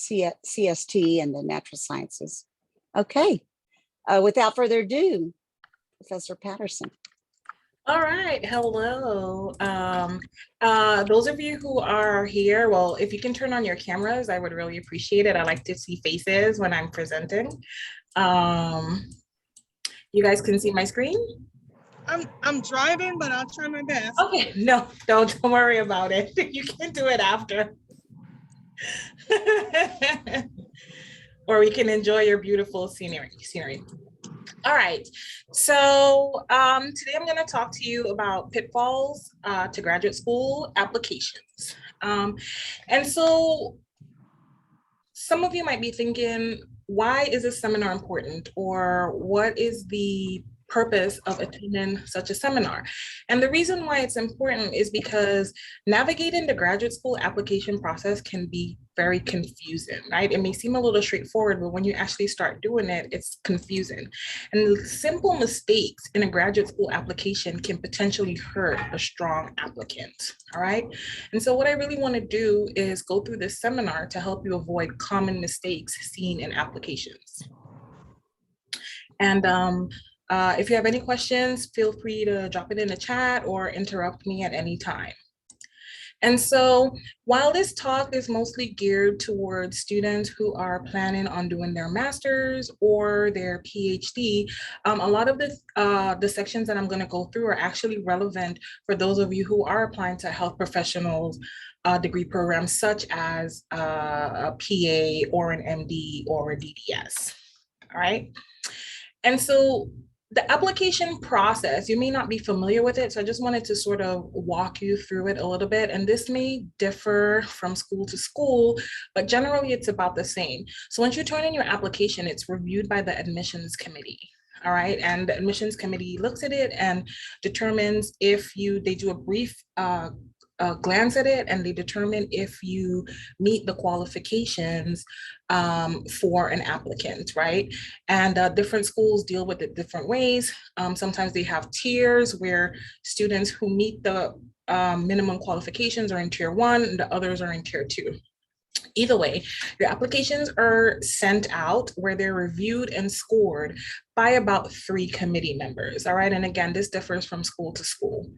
CST and the natural sciences. Okay, without further ado, Professor Patterson. All right, hello. Those of you who are here, well, if you can turn on your cameras, I would really appreciate it. I like to see faces when I'm presenting. You guys can see my screen? I'm driving, but I'll try my best. Okay, no, don't worry about it. You can do it after. Or we can enjoy your beautiful scenery. All right, so today I'm going to talk to you about pitfalls to graduate school applications. And so some of you might be thinking, why is this seminar important? Or what is the purpose of attending such a seminar? And the reason why it's important is because navigating the graduate school application process can be very confusing, right? It may seem a little straightforward, but when you actually start doing it, it's confusing. And simple mistakes in a graduate school application can potentially hurt a strong applicant, all right? And so what I really want to do is go through this seminar to help you avoid common mistakes seen in applications. And if you have any questions, feel free to drop it in the chat or interrupt me at any time. And so while this talk is mostly geared towards students who are planning on doing their master's or their PhD, a lot of the sections that I'm going to go through are actually relevant for those of you who are applying to health professionals degree programs such as a PA or an MD or a DDS. All right. And so the application process, you may not be familiar with it, so I just wanted to sort of walk you through it a little bit. And this may differ from school to school, but generally it's about the same. So once you turn in your application, it's reviewed by the admissions committee. All right, and the admissions committee looks at it and determines if they do a brief glance at it, and they determine if you meet the qualifications for an applicant, right? And different schools deal with it different ways. Sometimes they have tiers where students who meet the minimum qualifications are in tier 1 and the others are in tier 2. Either way, your applications are sent out where they're reviewed and scored by about 3 committee members, all right? And again, this differs from school to school.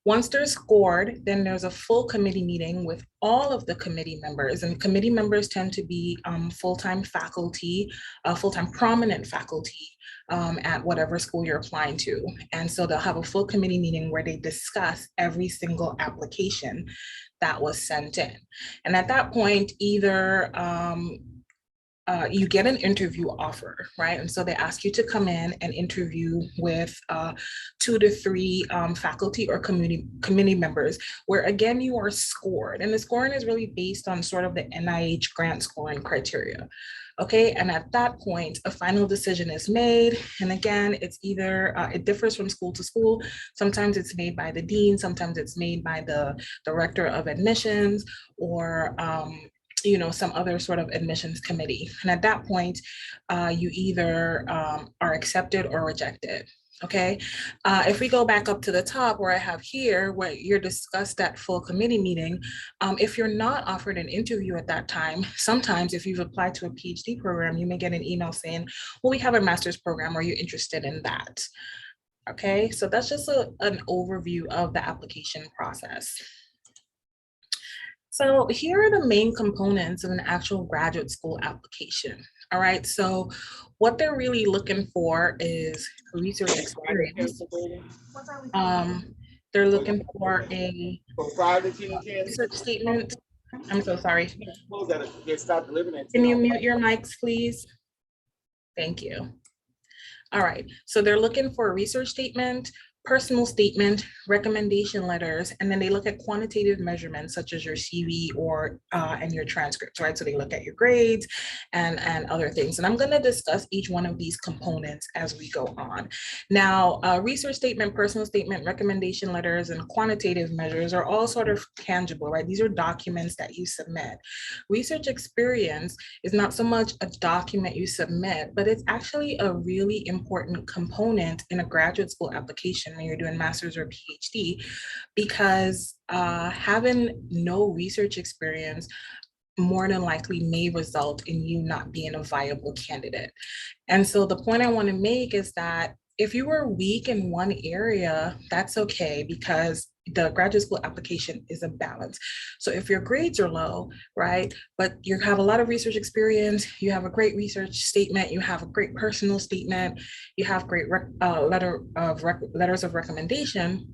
Once they're scored, then there's a full committee meeting with all of the committee members, and committee members tend to be full-time faculty, full-time prominent faculty at whatever school you're applying to. And so they'll have a full committee meeting where they discuss every single application that was sent in. And at that point, either you get an interview offer, right? And so they ask you to come in and interview with 2 to 3 faculty or committee members, where again, you are scored. And the scoring is really based on sort of the NIH grant scoring criteria. Okay, and at that point, a final decision is made. And again, it's either, it differs from school to school. Sometimes it's made by the dean, sometimes it's made by the director of admissions, or some other sort of admissions committee. And at that point, you either are accepted or rejected. Okay, if we go back up to the top where I have here, where you're discussed at full committee meeting, if you're not offered an interview at that time, sometimes if you've applied to a PhD program, you may get an email saying, well, we have a master's program, are you interested in that? Okay, so that's just an overview of the application process. So here are the main components of an actual graduate school application. All right, so what they're really looking for is research experience. They're looking for a research statement. I'm so sorry. Can you mute your mics, please? Thank you. All right, so they're looking for a research statement, personal statement, recommendation letters, and then they look at quantitative measurements such as your CV or and your transcripts, right? So they look at your grades and other things. And I'm going to discuss each one of these components as we go on. Now, research statement, personal statement, recommendation letters, and quantitative measures are all sort of tangible, right? These are documents that you submit. Research experience is not so much a document you submit, but it's actually a really important component in a graduate school application when you're doing master's or PhD, because having no research experience more than likely may result in you not being a viable candidate. And so the point I want to make is that if you were weak in one area, that's okay, because the graduate school application is a balance. So if your grades are low, right, but you have a lot of research experience, you have a great research statement, you have a great personal statement, you have great letters of recommendation,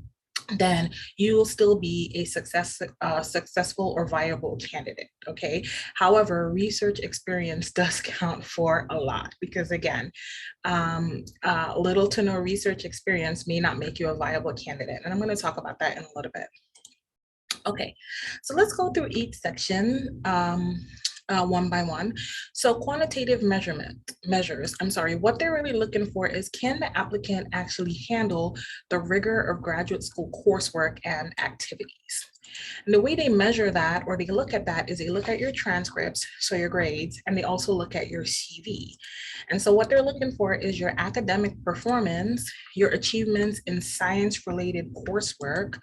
then you will still be a successful or viable candidate, okay? However, research experience does count for a lot, because again, little to no research experience may not make you a viable candidate. And I'm going to talk about that in a little bit. Okay, so let's go through each section one by one. So quantitative measures, what they're really looking for is, can the applicant actually handle the rigor of graduate school coursework and activities? And the way they measure that, or they look at that, is they look at your transcripts, so your grades, and they also look at your CV. And so what they're looking for is your academic performance, your achievements in science-related coursework.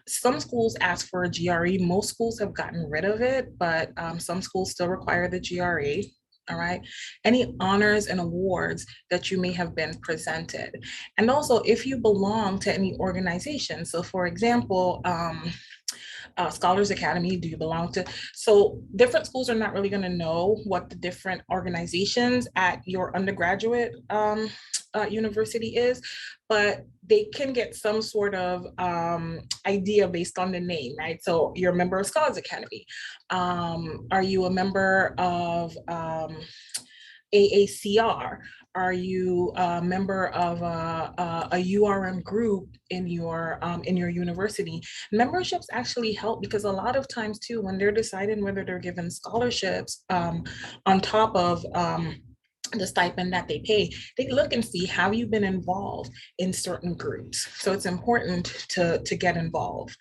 Some schools ask for a GRE. Most schools have gotten rid of it, but some schools still require the GRE. All right. Any honors and awards that you may have been presented. And also if you belong to any organization. So for example, Scholars Academy, do you belong to? So different schools are not really going to know what the different organizations at your undergraduate university is, but they can get some sort of idea based on the name, right? So you're a member of Scholars Academy. Are you a member of AACR? Are you a member of a URM group in your university? Memberships actually help, because a lot of times too, when they're deciding whether they're given scholarships on top of the stipend that they pay, they look and see, have you been involved in certain groups? So it's important to get involved.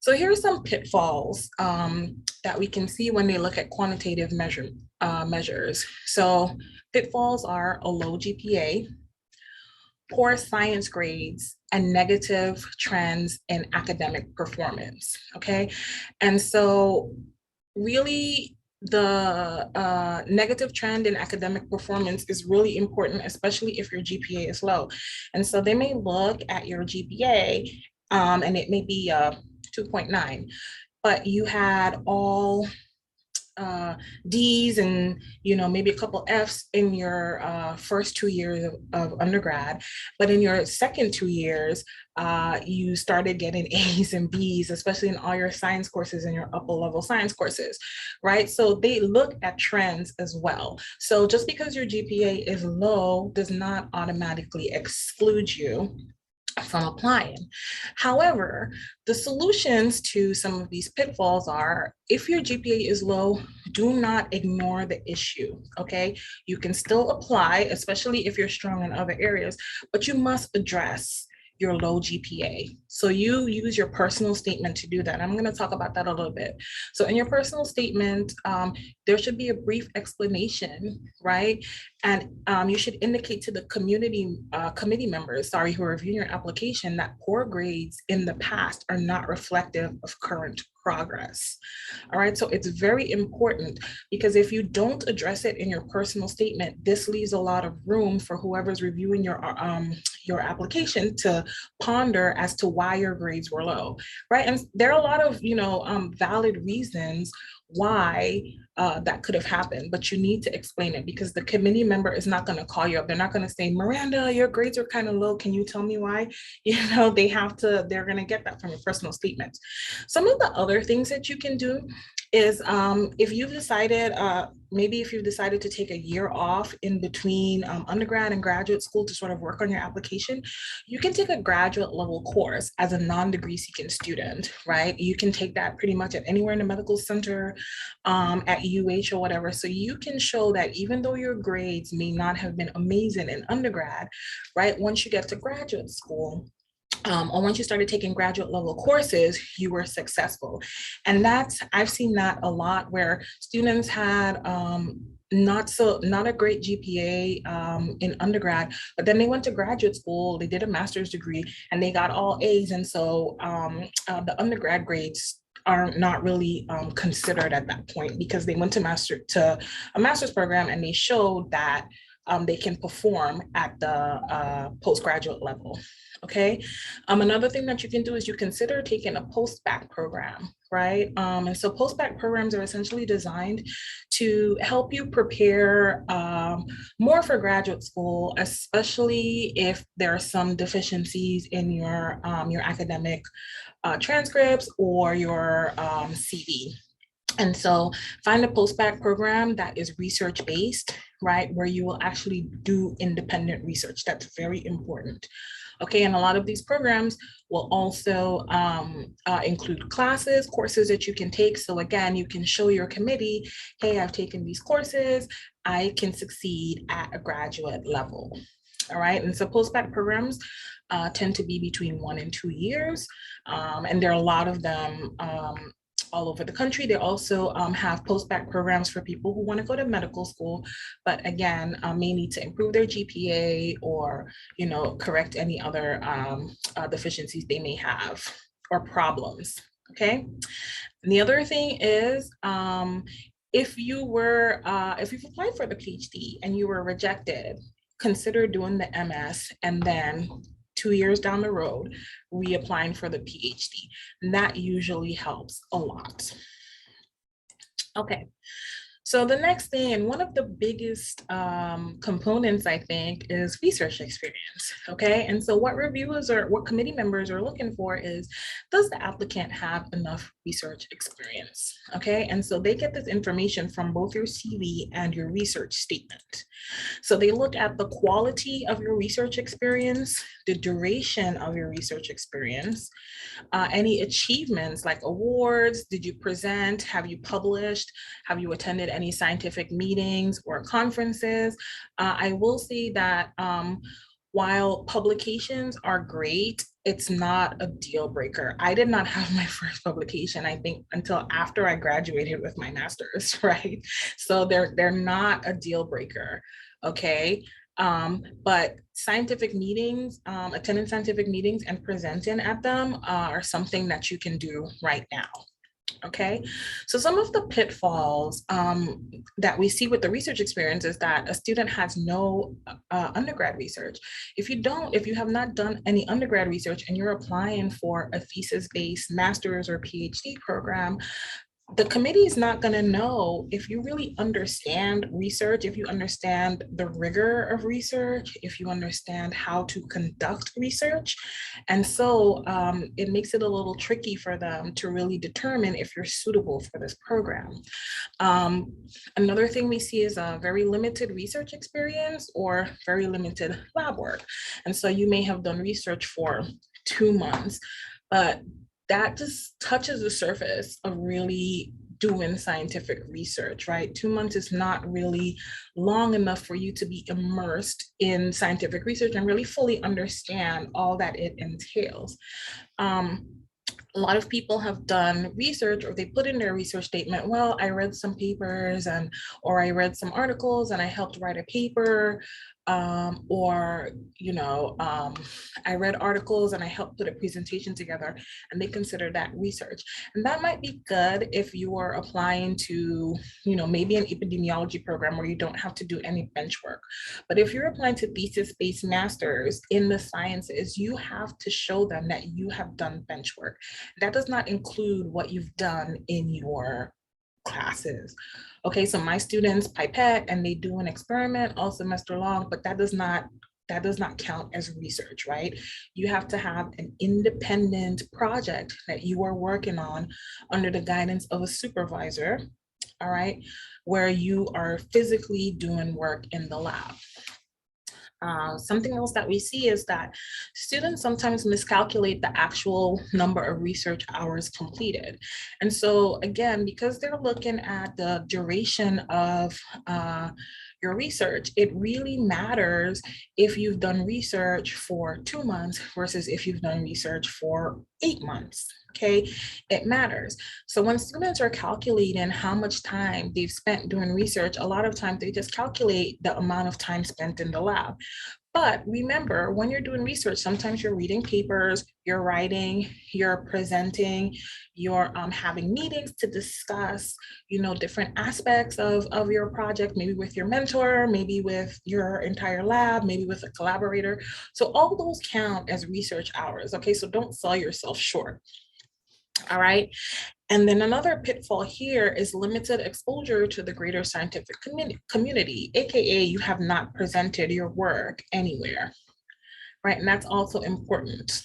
So here are some pitfalls that we can see when they look at quantitative measures. So pitfalls are a low GPA, poor science grades, and negative trends in academic performance, okay? And so really, the negative trend in academic performance is really important, especially if your GPA is low. And so they may look at your GPA and it may be 2.9, but you had all D's and maybe a couple F's in your first 2 years of undergrad, but in your second 2 years, you started getting A's and B's, especially in all your science courses and your upper level science courses, right? So they look at trends as well. So just because your GPA is low does not automatically exclude you from applying. However, the solutions to some of these pitfalls are, if your GPA is low, do not ignore the issue, okay? You can still apply, especially if you're strong in other areas, but you must address your low GPA. So you use your personal statement to do that. I'm going to talk about that a little bit. So in your personal statement, there should be a brief explanation, right? And you should indicate to the community committee members, who are reviewing your application, that poor grades in the past are not reflective of current progress. All right, so it's very important, because if you don't address it in your personal statement, this leaves a lot of room for whoever's reviewing your application to ponder as to why your grades were low, right? And there are a lot of valid reasons why that could have happened, but you need to explain it, because the committee member is not going to call you up. They're not going to say, Miranda, your grades are kind of low. Can you tell me why? They're going to get that from your personal statement. Some of the other things that you can do is if you've decided, maybe if you've decided to take a year off in between undergrad and graduate school to sort of work on your application, you can take a graduate level course as a non-degree seeking student, right? You can take that pretty much at anywhere in the medical center, at UH or whatever. So you can show that even though your grades may not have been amazing in undergrad, right? Once you get to graduate school, or once you started taking graduate level courses, you were successful. And I've seen that a lot, where students had not a great GPA in undergrad, but then they went to graduate school, they did a master's degree, and they got all A's. And so the undergrad grades are not really considered at that point because they went to a master's program and they showed that they can perform at the postgraduate level. Okay. Another thing that you can do is you consider taking a postback program, right? And so postback programs are essentially designed to help you prepare more for graduate school, especially if there are some deficiencies in your academic transcripts or your CV. And so find a postbac program that is research-based, right, where you will actually do independent research. That's very important. Okay, and a lot of these programs will also include courses that you can take. So again, you can show your committee, hey, I've taken these courses, I can succeed at a graduate level. All right, and so postbac programs tend to be between 1 and 2 years, and there are a lot of them all over the country. They also have postbac programs for people who want to go to medical school, but again, may need to improve their GPA or, correct any other deficiencies they may have or problems. Okay. And the other thing is, if you've applied for the PhD and you were rejected, consider doing the MS and then 2 years down the road, reapplying for the PhD. And that usually helps a lot. Okay. So the next thing, and one of the biggest components, I think, is research experience, okay? And so what committee members are looking for is, does the applicant have enough research experience, okay? And so they get this information from both your CV and your research statement. So they look at the quality of your research experience, the duration of your research experience, any achievements like awards, did you present, have you published, have you attended any scientific meetings or conferences. I will say that while publications are great, it's not a deal breaker. I did not have my first publication, I think, until after I graduated with my master's, right? So they're not a deal breaker, okay? But scientific meetings, attending scientific meetings and presenting at them are something that you can do right now. Okay, so some of the pitfalls that we see with the research experience is that a student has no undergrad research. If you have not done any undergrad research and you're applying for a thesis-based master's or PhD program, the committee is not going to know if you really understand research, if you understand the rigor of research, if you understand how to conduct research. And so it makes it a little tricky for them to really determine if you're suitable for this program. Another thing we see is a very limited research experience or very limited lab work. And so you may have done research for 2 months, but that just touches the surface of really doing scientific research, right? 2 months is not really long enough for you to be immersed in scientific research and really fully understand all that it entails. A lot of people have done research, or they put in their research statement, well, I read some papers or I read some articles and I helped write a paper, I read articles and I helped put a presentation together, and they consider that research. And that might be good if you are applying to, maybe an epidemiology program where you don't have to do any bench work. But if you're applying to thesis-based masters in the sciences, you have to show them that you have done bench work. That does not include what you've done in your classes. Okay, so my students pipette and they do an experiment all semester long, but that does not count as research, right? You have to have an independent project that you are working on under the guidance of a supervisor, all right, where you are physically doing work in the lab. Something else that we see is that students sometimes miscalculate the actual number of research hours completed. And so again, because they're looking at the duration of your research, it really matters if you've done research for 2 months versus if you've done research for 8 months. Okay, it matters. So when students are calculating how much time they've spent doing research, a lot of times they just calculate the amount of time spent in the lab. But remember, when you're doing research, sometimes you're reading papers, you're writing, you're presenting, you're having meetings to discuss, different aspects of your project, maybe with your mentor, maybe with your entire lab, maybe with a collaborator. So all those count as research hours, okay? So don't sell yourself short, all right? And then another pitfall here is limited exposure to the greater scientific community, AKA you have not presented your work anywhere, right? And that's also important.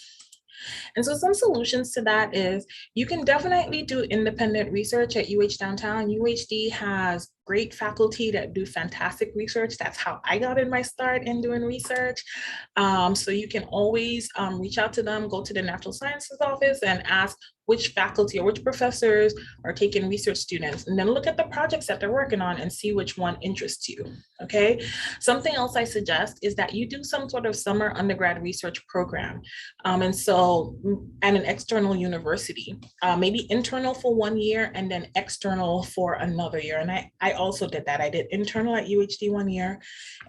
And so some solutions to that is you can definitely do independent research at UH Downtown. UHD has great faculty that do fantastic research. That's how I got in my start in doing research. So you can always reach out to them, go to the natural sciences office and ask which faculty or which professors are taking research students, and then look at the projects that they're working on and see which one interests you, okay? Something else I suggest is that you do some sort of summer undergrad research program. And so at an external university, maybe internal for 1 year and then external for another year. And I also did that. I did internal at UHD 1 year,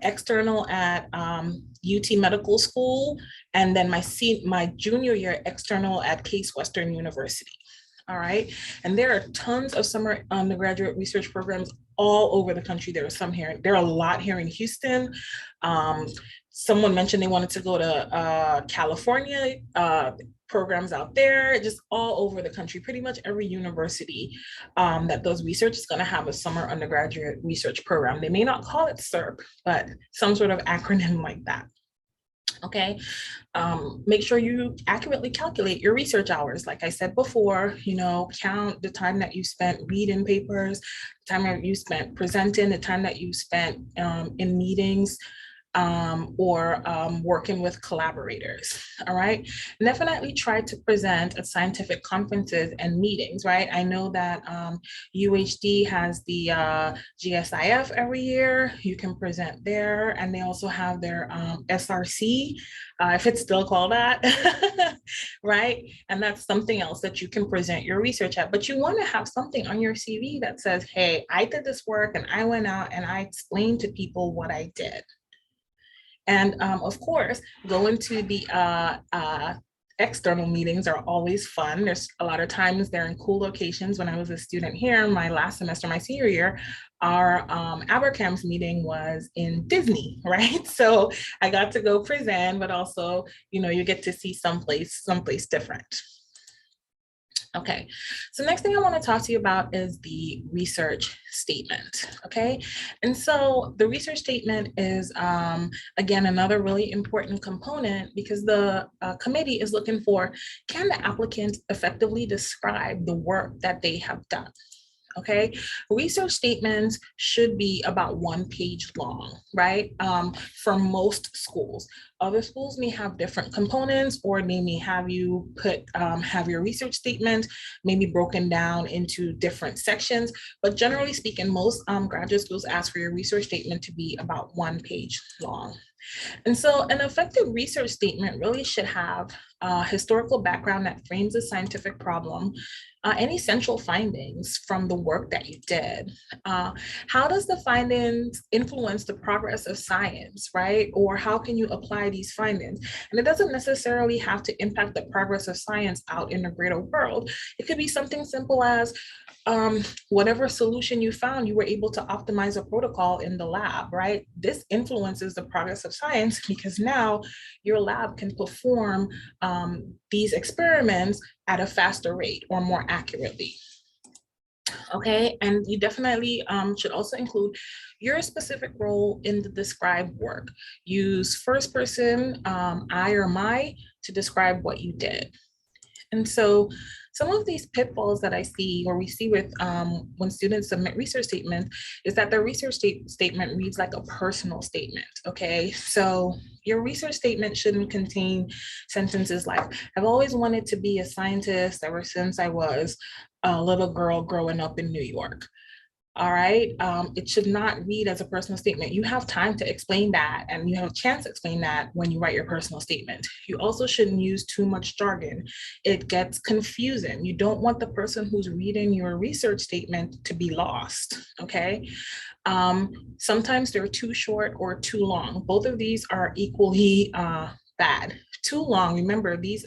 external at UT Medical School, and then my junior year external at Case Western University. All right. And there are tons of summer undergraduate research programs all over the country. There are some here. There are a lot here in Houston. Someone mentioned they wanted to go to California, programs out there, just all over the country. Pretty much every university that does research is going to have a summer undergraduate research program. They may not call it SERP, but some sort of acronym like that. Okay, make sure you accurately calculate your research hours. Like I said before, count the time that you spent reading papers, the time that you spent presenting, the time that you spent in meetings, or working with collaborators, all right? Definitely try to present at scientific conferences and meetings, right? I know that UHD has the GSIF every year. You can present there, and they also have their SRC, if it's still called that, right? And that's something else that you can present your research at, but you wanna have something on your CV that says, hey, I did this work and I went out and I explained to people what I did. And of course, going to the external meetings are always fun. There's a lot of times they're in cool locations. When I was a student here, my last semester, my senior year, our Abercamps meeting was in Disney, right? So I got to go present, but also, you get to see someplace different. Okay, so next thing I want to talk to you about is the research statement, okay? And so the research statement is, again, another really important component because the committee is looking for, can the applicant effectively describe the work that they have done? Okay, research statements should be about 1 page long, right? For most schools. Other schools may have different components, or they may have you have your research statement maybe broken down into different sections. But generally speaking, most graduate schools ask for your research statement to be about 1 page long. And so an effective research statement really should have a historical background that frames a scientific problem, any central findings from the work that you did. How does the findings influence the progress of science, right? Or how can you apply these findings? And it doesn't necessarily have to impact the progress of science out in the greater world. It could be something simple as whatever solution you found, you were able to optimize a protocol in the lab, right? This influences the progress of science because now your lab can perform these experiments at a faster rate or more accurately. Okay, and you definitely should also include your specific role in the described work. Use first person, I or my, to describe what you did. And so some of these pitfalls that I see, or we see with when students submit research statements, is that their research statement reads like a personal statement, okay? So your research statement shouldn't contain sentences like, I've always wanted to be a scientist ever since I was a little girl growing up in New York. All right. It should not read as a personal statement. You have time to explain that, and you have a chance to explain that when you write your personal statement. You also shouldn't use too much jargon. It gets confusing. You don't want the person who's reading your research statement to be lost. Okay. Sometimes they're too short or too long. Both of these are equally bad. Too long. Remember, these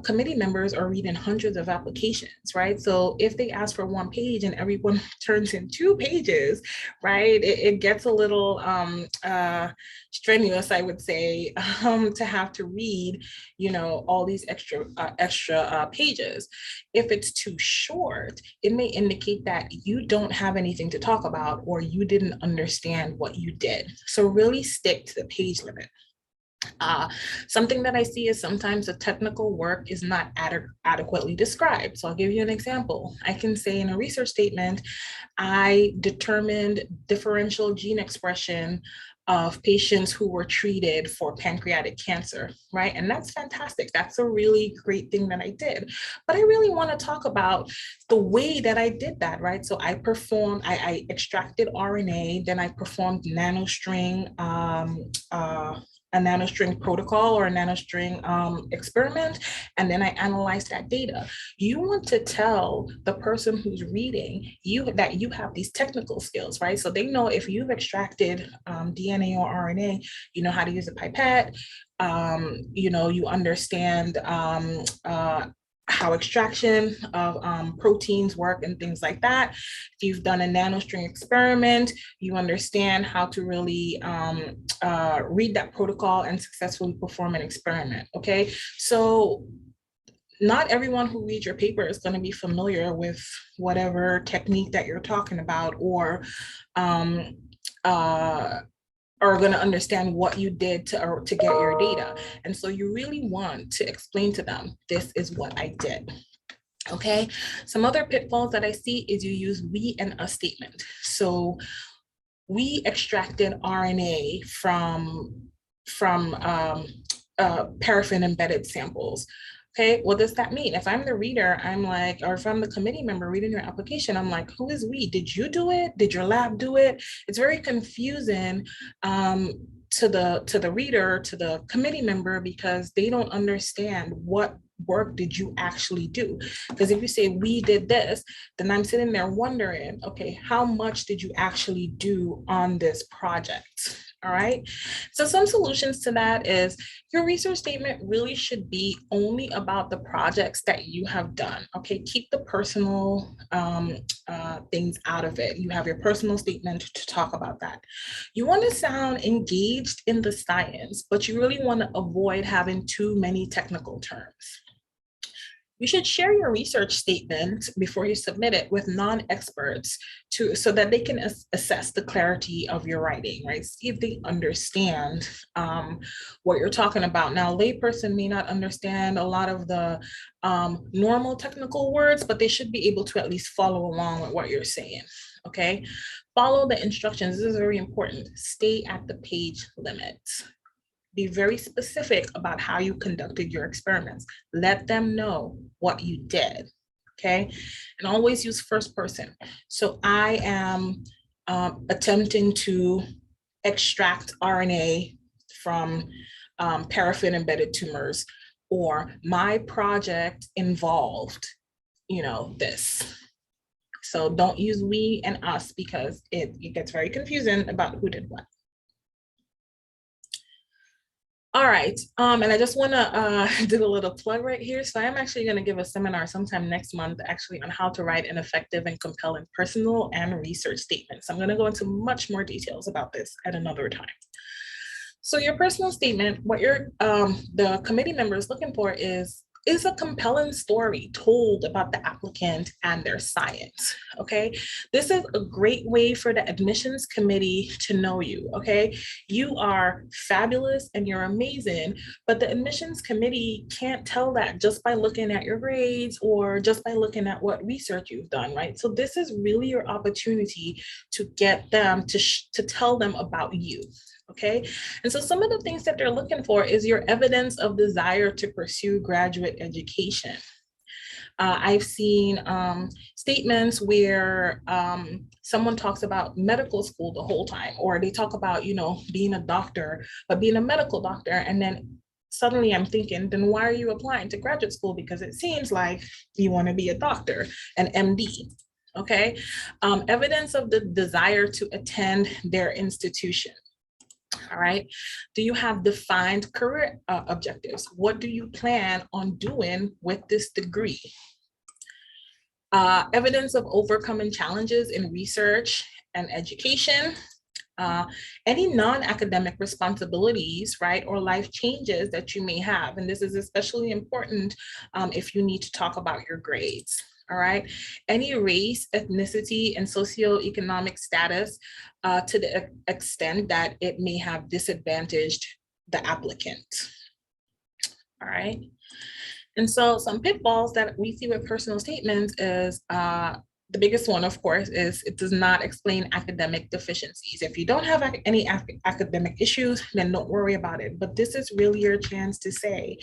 committee members are reading hundreds of applications, right? So if they ask for 1 page and everyone turns in 2 pages, right, it gets a little strenuous, I would say, to have to read, you know, all these extra pages. If it's too short, it may indicate that you don't have anything to talk about or you didn't understand what you did. So really stick to the page limit. Something that I see is sometimes the technical work is not adequately described. So I'll give you an example. I can say in a research statement, I determined differential gene expression of patients who were treated for pancreatic cancer, right? And that's fantastic. That's a really great thing that I did. But I really want to talk about the way that I did that, right? So I extracted RNA, then I performed nanostring, a nanostring protocol or a nanostring experiment, and then I analyzed that data. You want to tell the person who's reading that you have these technical skills, right? So they know if you've extracted DNA or RNA, you know how to use a pipette, you know, you understand how extraction of proteins work and things like that. If you've done a nanostring experiment, you understand how to really read that protocol and successfully perform an experiment, okay? So not everyone who reads your paper is going to be familiar with whatever technique that you're talking about, or are going to understand what you did to get your data. And so you really want to explain to them, this is what I did. Okay, some other pitfalls that I see is you use we and us statement. So we extracted RNA from paraffin embedded samples. Okay, what does that mean? If I'm the reader, I'm like, or if I'm the committee member reading your application, I'm like, who is we? Did you do it? Did your lab do it? It's very confusing to the reader, to the committee member, because they don't understand what work did you actually do. Because if you say we did this, then I'm sitting there wondering, okay, how much did you actually do on this project? All right, so some solutions to that is your research statement really should be only about the projects that you have done. Okay, keep the personal things out of it. You have your personal statement to talk about that. You want to sound engaged in the science, but you really want to avoid having too many technical terms. You should share your research statement before you submit it with non-experts so that they can assess the clarity of your writing, right? See if they understand what you're talking about. Now, a layperson may not understand a lot of the normal technical words, but they should be able to at least follow along with what you're saying, okay? Follow the instructions. This is very important. Stay at the page limit. Be very specific about how you conducted your experiments. Let them know what you did, okay? And always use first person. So I am attempting to extract RNA from paraffin embedded tumors, or my project involved, you know, this. So don't use we and us, because it gets very confusing about who did what. All right, and I just want to do a little plug right here. So I am actually going to give a seminar sometime next month, actually, on how to write an effective and compelling personal and research statement. So I'm going to go into much more details about this at another time. So your personal statement, what the committee member is looking for is a compelling story told about the applicant and their science, okay? This is a great way for the admissions committee to know you, okay? You are fabulous and you're amazing, but the admissions committee can't tell that just by looking at your grades or just by looking at what research you've done, right? So this is really your opportunity to get them to tell them about you. Okay, and so some of the things that they're looking for is your evidence of desire to pursue graduate education. I've seen statements where someone talks about medical school the whole time, or they talk about, being a doctor, but being a medical doctor. And then suddenly I'm thinking, then why are you applying to graduate school? Because it seems like you want to be a doctor, an MD. Okay. Evidence of the desire to attend their institution. All right. Do you have defined career objectives? What do you plan on doing with this degree? Evidence of overcoming challenges in research and education. Any non-academic responsibilities, right, or life changes that you may have. And this is especially important if you need to talk about your grades. All right. Any race, ethnicity, and socioeconomic status to the extent that it may have disadvantaged the applicant. All right. And so some pitfalls that we see with personal statements is the biggest one, of course, is it does not explain academic deficiencies. If you don't have any academic issues, then don't worry about it. But this is really your chance to say,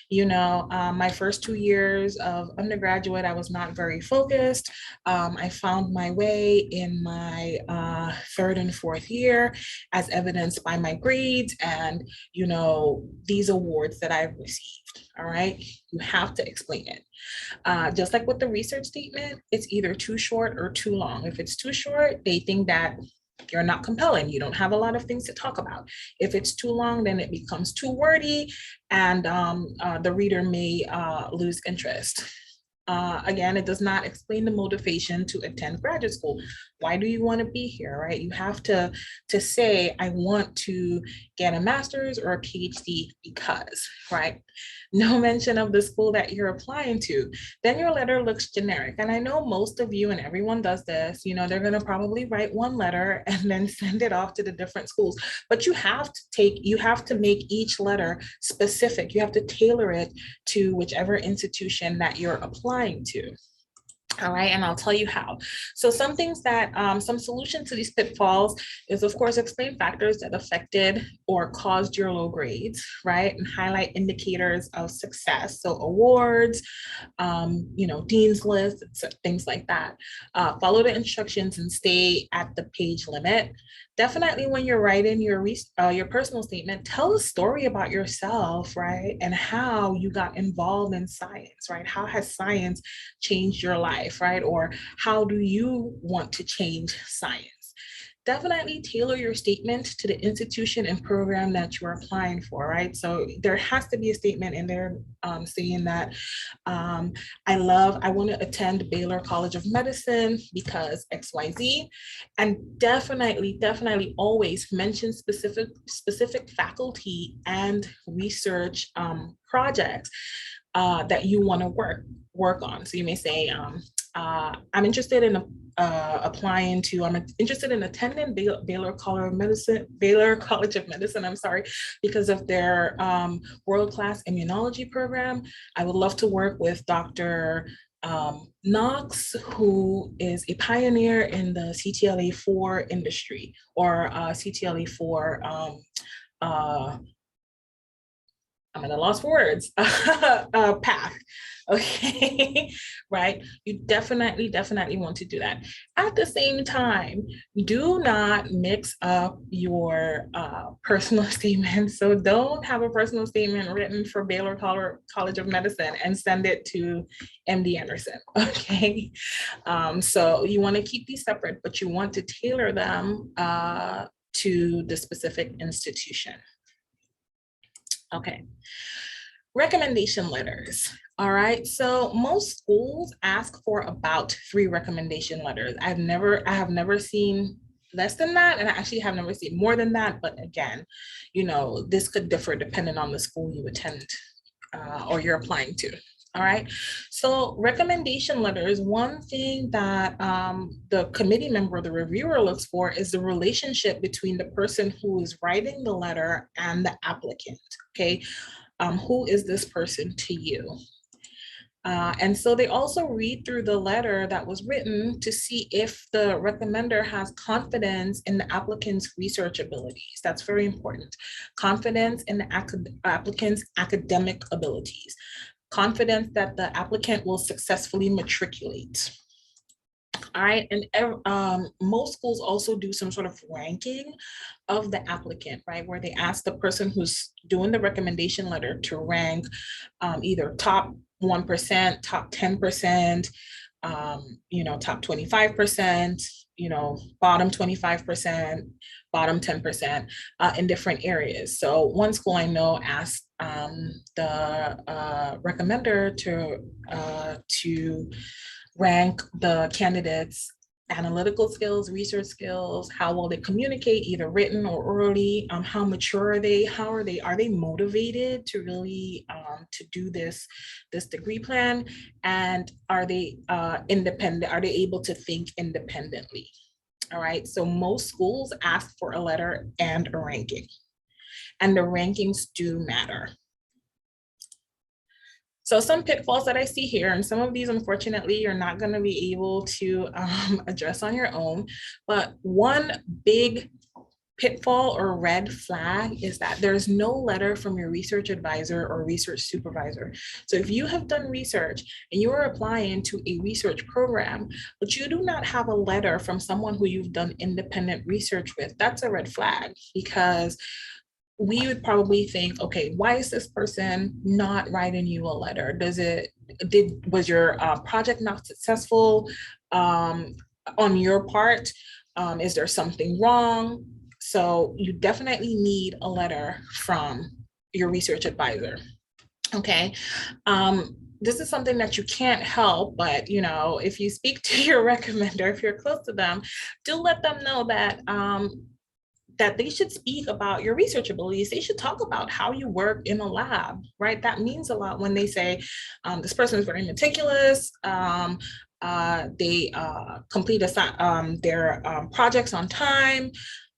my first 2 years of undergraduate, I was not very focused. I found my way in my 3rd and 4th year, as evidenced by my grades and, these awards that I've received. All right, you have to explain it. Just like with the research statement, it's either too short or too long. If it's too short, they think that you're not compelling. You don't have a lot of things to talk about. If it's too long, then it becomes too wordy and the reader may lose interest. Again, it does not explain the motivation to attend graduate school. Why do you want to be here, right? You have to say, I want to get a master's or a PhD because, right? No mention of the school that you're applying to. Then your letter looks generic. And I know most of you and everyone does this, they're going to probably write one letter and then send it off to the different schools. But you have to make each letter specific. You have to tailor it to whichever institution that you're applying to. All right, and I'll tell you how. So some things that, some solutions to these pitfalls is, of course, explain factors that affected or caused your low grades, right? And highlight indicators of success. So awards, dean's list, things like that. Follow the instructions and stay at the page limit. Definitely when you're writing your personal statement, tell a story about yourself, right? And how you got involved in science, right? How has science changed your life, right? Or how do you want to change science? Definitely tailor your statement to the institution and program that you're applying for, right? So there has to be a statement in there saying that I want to attend Baylor College of Medicine because XYZ, and definitely always mention specific faculty and research projects that you want to work on. So you may say, I'm interested in attending Baylor College of Medicine, because of their world-class immunology program. I would love to work with Dr. Knox, who is a pioneer in the CTLA-4 industry, or CTLA-4 I'm at a loss for words, path, okay, right? You definitely want to do that. At the same time, do not mix up your personal statement. So don't have a personal statement written for Baylor College of Medicine and send it to MD Anderson, okay? So you want to keep these separate, but you want to tailor them to the specific institution. Okay, recommendation letters. All right, so most schools ask for about 3 recommendation letters. I have never seen less than that, and I actually have never seen more than that. But again, this could differ depending on the school you attend or you're applying to. All right, so recommendation letters, one thing that the committee member, the reviewer, looks for is the relationship between the person who is writing the letter and the applicant, okay? Who is this person to you? And so they also read through the letter that was written to see if the recommender has confidence in the applicant's research abilities. That's very important. Confidence in the applicant's academic abilities. confidence that the applicant will successfully matriculate. All right, and most schools also do some sort of ranking of the applicant, right, where they ask the person who's doing the recommendation letter to rank either top 1%, top 10%, top 25%, bottom 25%, bottom 10% in different areas. So one school I know asked the recommender to rank the candidates' analytical skills, research skills, how well they communicate, either written or orally, how mature are they, are they motivated to really to do this degree plan, and are they independent, are they able to think independently? All right, so most schools ask for a letter and a ranking, and the rankings do matter. So some pitfalls that I see here, and some of these, unfortunately, you're not going to be able to address on your own. But one big pitfall or red flag is that there's no letter from your research advisor or research supervisor. So if you have done research and you are applying to a research program, but you do not have a letter from someone who you've done independent research with, that's a red flag, because we would probably think, okay, why is this person not writing you a letter? Was your project not successful on your part? Is there something wrong? So you definitely need a letter from your research advisor, okay? This is something that you can't help, but if you speak to your recommender, if you're close to them, do let them know that that they should speak about your research abilities. They should talk about how you work in a lab, right? That means a lot when they say, this person is very meticulous, they complete their projects on time,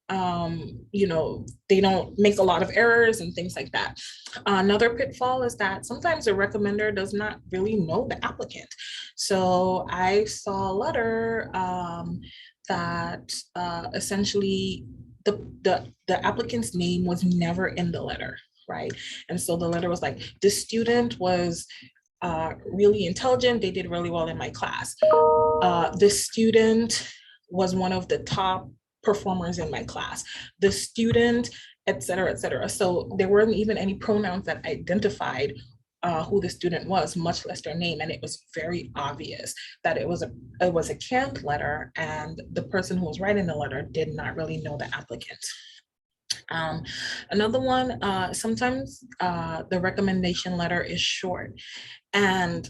they don't make a lot of errors and things like that. Another pitfall is that sometimes the recommender does not really know the applicant. So I saw a letter that essentially the applicant's name was never in the letter, right? And so the letter was like, the student was really intelligent, they did really well in my class. The student was one of the top performers in my class. The student, et cetera, et cetera. So there weren't even any pronouns that identified who the student was, much less their name, and it was very obvious that it was a canned letter, and the person who was writing the letter did not really know the applicant. Another one, sometimes the recommendation letter is short, and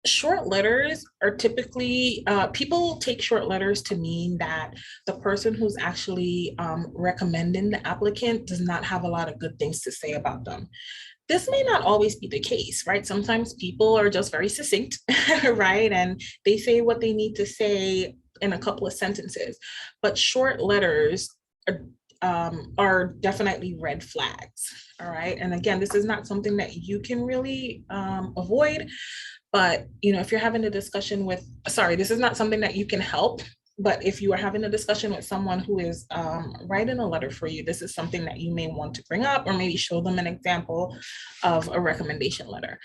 short letters are typically, people take short letters to mean that the person who's actually recommending the applicant does not have a lot of good things to say about them. This may not always be the case, right? Sometimes people are just very succinct, right? And they say what they need to say in a couple of sentences, but short letters are definitely red flags, all right? And again, this is not something that you can really avoid, but if you're having a discussion with, this is not something that you can help, but if you are having a discussion with someone who is writing a letter for you, this is something that you may want to bring up, or maybe show them an example of a recommendation letter.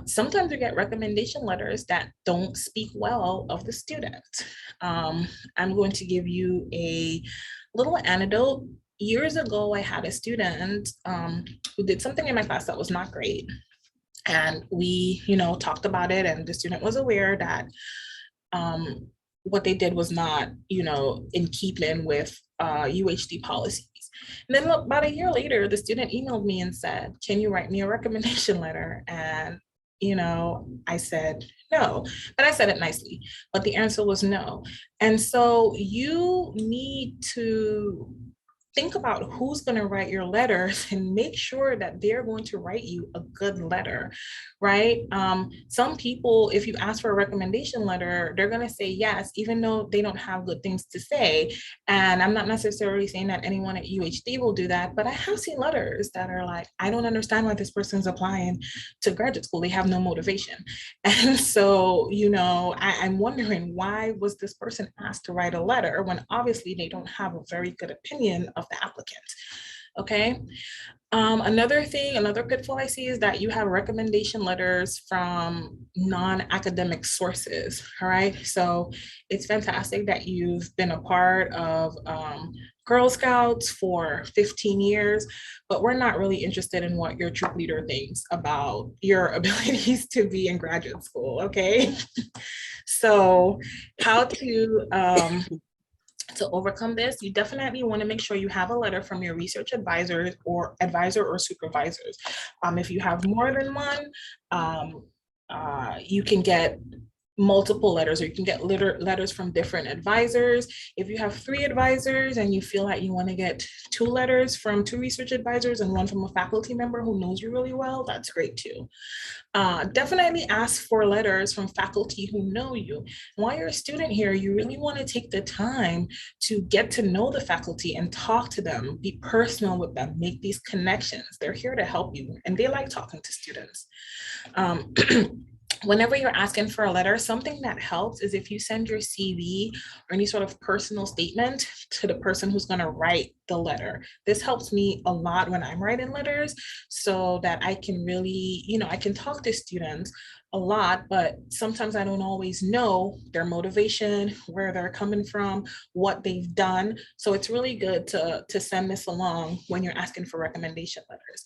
Sometimes you get recommendation letters that don't speak well of the student. I'm going to give you a little anecdote. Years ago, I had a student who did something in my class that was not great. And we, talked about it, and the student was aware that what they did was not, in keeping with UHD policies. And then about a year later, the student emailed me and said, can you write me a recommendation letter? And, I said, no, but I said it nicely, but the answer was no. And so you need to think about who's going to write your letters and make sure that they're going to write you a good letter, right? Some people, if you ask for a recommendation letter, they're going to say yes, even though they don't have good things to say. And I'm not necessarily saying that anyone at UHD will do that, but I have seen letters that are like, I don't understand why this person's applying to graduate school. They have no motivation. And so, I'm wondering, why was this person asked to write a letter when obviously they don't have a very good opinion of the applicant? Okay. Another pitfall I see is that you have recommendation letters from non-academic sources. All right. So it's fantastic that you've been a part of Girl Scouts for 15 years, but we're not really interested in what your troop leader thinks about your abilities to be in graduate school. Okay. So how to overcome this, you definitely want to make sure you have a letter from your research advisor or supervisors. If you have more than one, you can get multiple letters, or you can get letters from different advisors. If you have 3 advisors and you feel like you want to get 2 letters from 2 research advisors and 1 from a faculty member who knows you really well, that's great too. Definitely ask for letters from faculty who know you. While you're a student here, you really want to take the time to get to know the faculty and talk to them, be personal with them, make these connections. They're here to help you, and they like talking to students. Whenever you're asking for a letter, something that helps is if you send your CV or any sort of personal statement to the person who's going to write the letter. This helps me a lot when I'm writing letters, so that I can really, I can talk to students a lot, but sometimes I don't always know their motivation, where they're coming from, what they've done. So it's really good to send this along when you're asking for recommendation letters.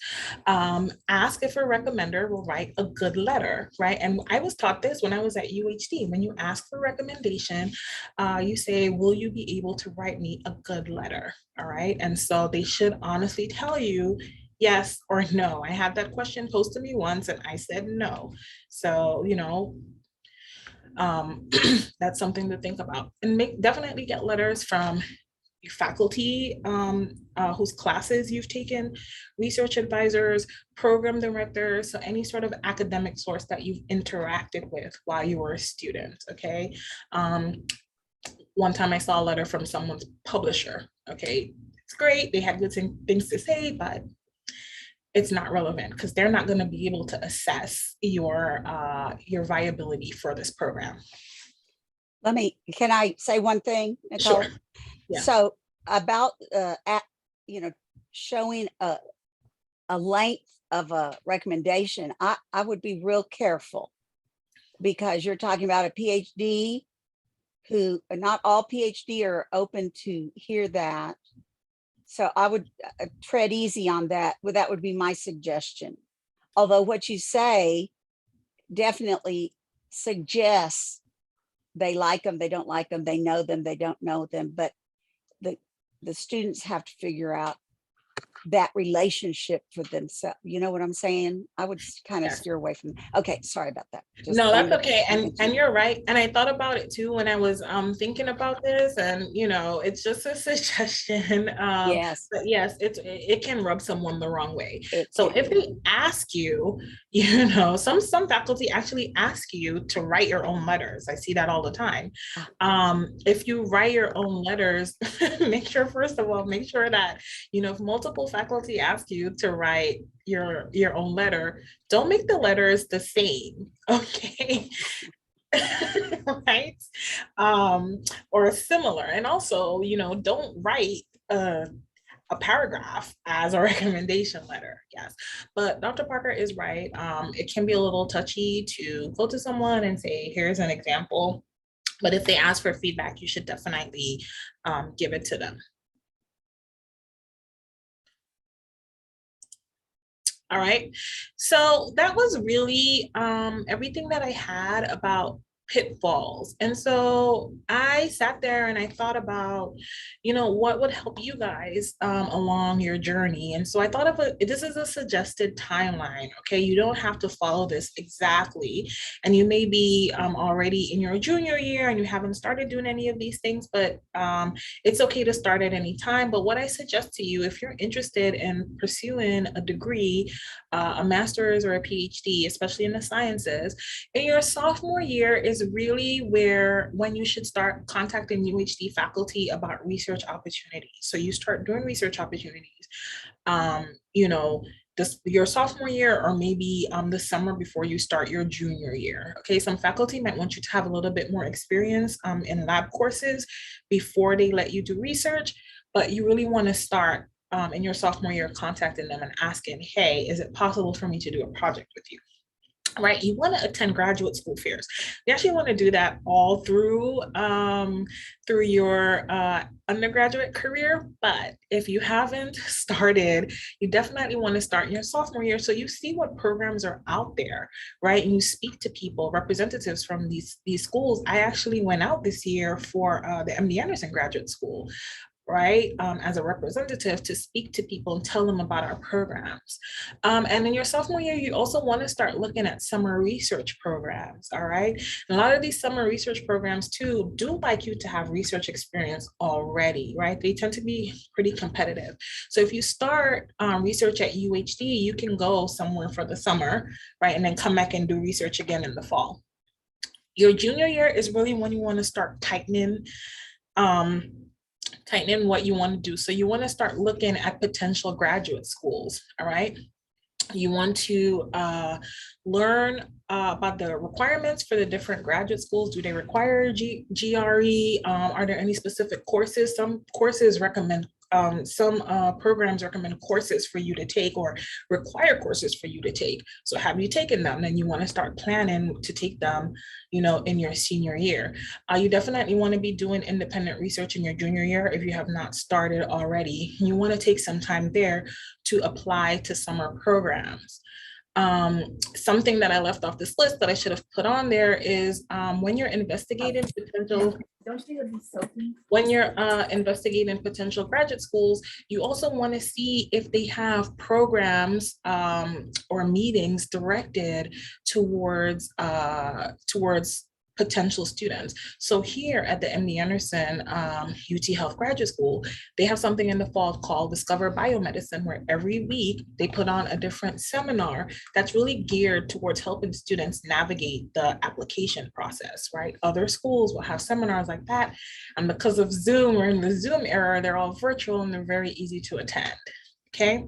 Ask if a recommender will write a good letter, right? And I was taught this when I was at UHD. When you ask for recommendation, you say, will you be able to write me a good letter? All right. And so they should honestly tell you yes or no. I had that question posed to me once and I said no. So, that's something to think about. And definitely get letters from your faculty whose classes you've taken, research advisors, program directors, so any sort of academic source that you've interacted with while you were a student, okay? One time I saw a letter from someone's publisher, okay? It's great, they had good things to say, but it's not relevant because they're not going to be able to assess your viability for this program. Can I say one thing, Nicolle? Sure. Yeah. So about, showing a length of a recommendation, I would be real careful, because you're talking about a PhD who, not all PhD are open to hear that. So I would tread easy on that. Well, that would be my suggestion. Although what you say definitely suggests they like them, they don't like them, they know them, they don't know them, but the students have to figure out that relationship for themselves. You know what I'm saying? I would kind of steer away from. Okay, sorry about that. No, that's okay. And you're right. And I thought about it too when I was thinking about this. And it's just a suggestion. Yes. But yes, it can rub someone the wrong way. So if they ask you, some faculty actually ask you to write your own letters. I see that all the time. If you write your own letters, make sure that if multiple faculty ask you to write your own letter, don't make the letters the same, okay? Right? Or similar. And also, don't write a paragraph as a recommendation letter. Yes, but Dr. Parker is right. It can be a little touchy to go to someone and say, here's an example. But if they ask for feedback, you should definitely give it to them. All right, so that was really everything that I had about pitfalls. And so I sat there and I thought about, what would help you guys along your journey. And so I thought this is a suggested timeline, okay? You don't have to follow this exactly. And you may be already in your junior year and you haven't started doing any of these things, but it's okay to start at any time. But what I suggest to you, if you're interested in pursuing a degree, a master's or a PhD, especially in the sciences, in your sophomore year is really when you should start contacting UHD faculty about research opportunities. So you start doing research opportunities, your sophomore year, or maybe the summer before you start your junior year. Okay, some faculty might want you to have a little bit more experience in lab courses before they let you do research, but you really want to start in your sophomore year contacting them and asking, hey, is it possible for me to do a project with you? Right, you want to attend graduate school fairs. You actually want to do that all through your undergraduate career. But if you haven't started, you definitely want to start in your sophomore year, so you see what programs are out there, right? And you speak to people, representatives from these schools. I actually went out this year for the MD Anderson Graduate School, right, as a representative, to speak to people and tell them about our programs. And in your sophomore year, you also want to start looking at summer research programs, all right? And a lot of these summer research programs too do like you to have research experience already, right? They tend to be pretty competitive. So if you start research at UHD, you can go somewhere for the summer, right? And then come back and do research again in the fall. Your junior year is really when you want to start tightening what you want to do. So you want to start looking at potential graduate schools, all right? You want to learn about the requirements for the different graduate schools. Do they require GRE? Are there any specific courses? Some courses recommend, some programs recommend courses for you to take or require courses for you to take. So have you taken them? Then you want to start planning to take them, you know, in your senior year. You definitely want to be doing independent research in your junior year if you have not started already. You want to take some time there to apply to summer programs. Something that I left off this list that I should have put on there is when you're investigating potential investigating potential graduate schools, you also want to see if they have programs or meetings directed towards potential students. So here at the MD Anderson UT Health Graduate School, they have something in the fall called Discover Biomedicine, where every week they put on a different seminar that's really geared towards helping students navigate the application process, right? Other schools will have seminars like that, and because of Zoom, we're in the Zoom era, they're all virtual and they're very easy to attend, okay?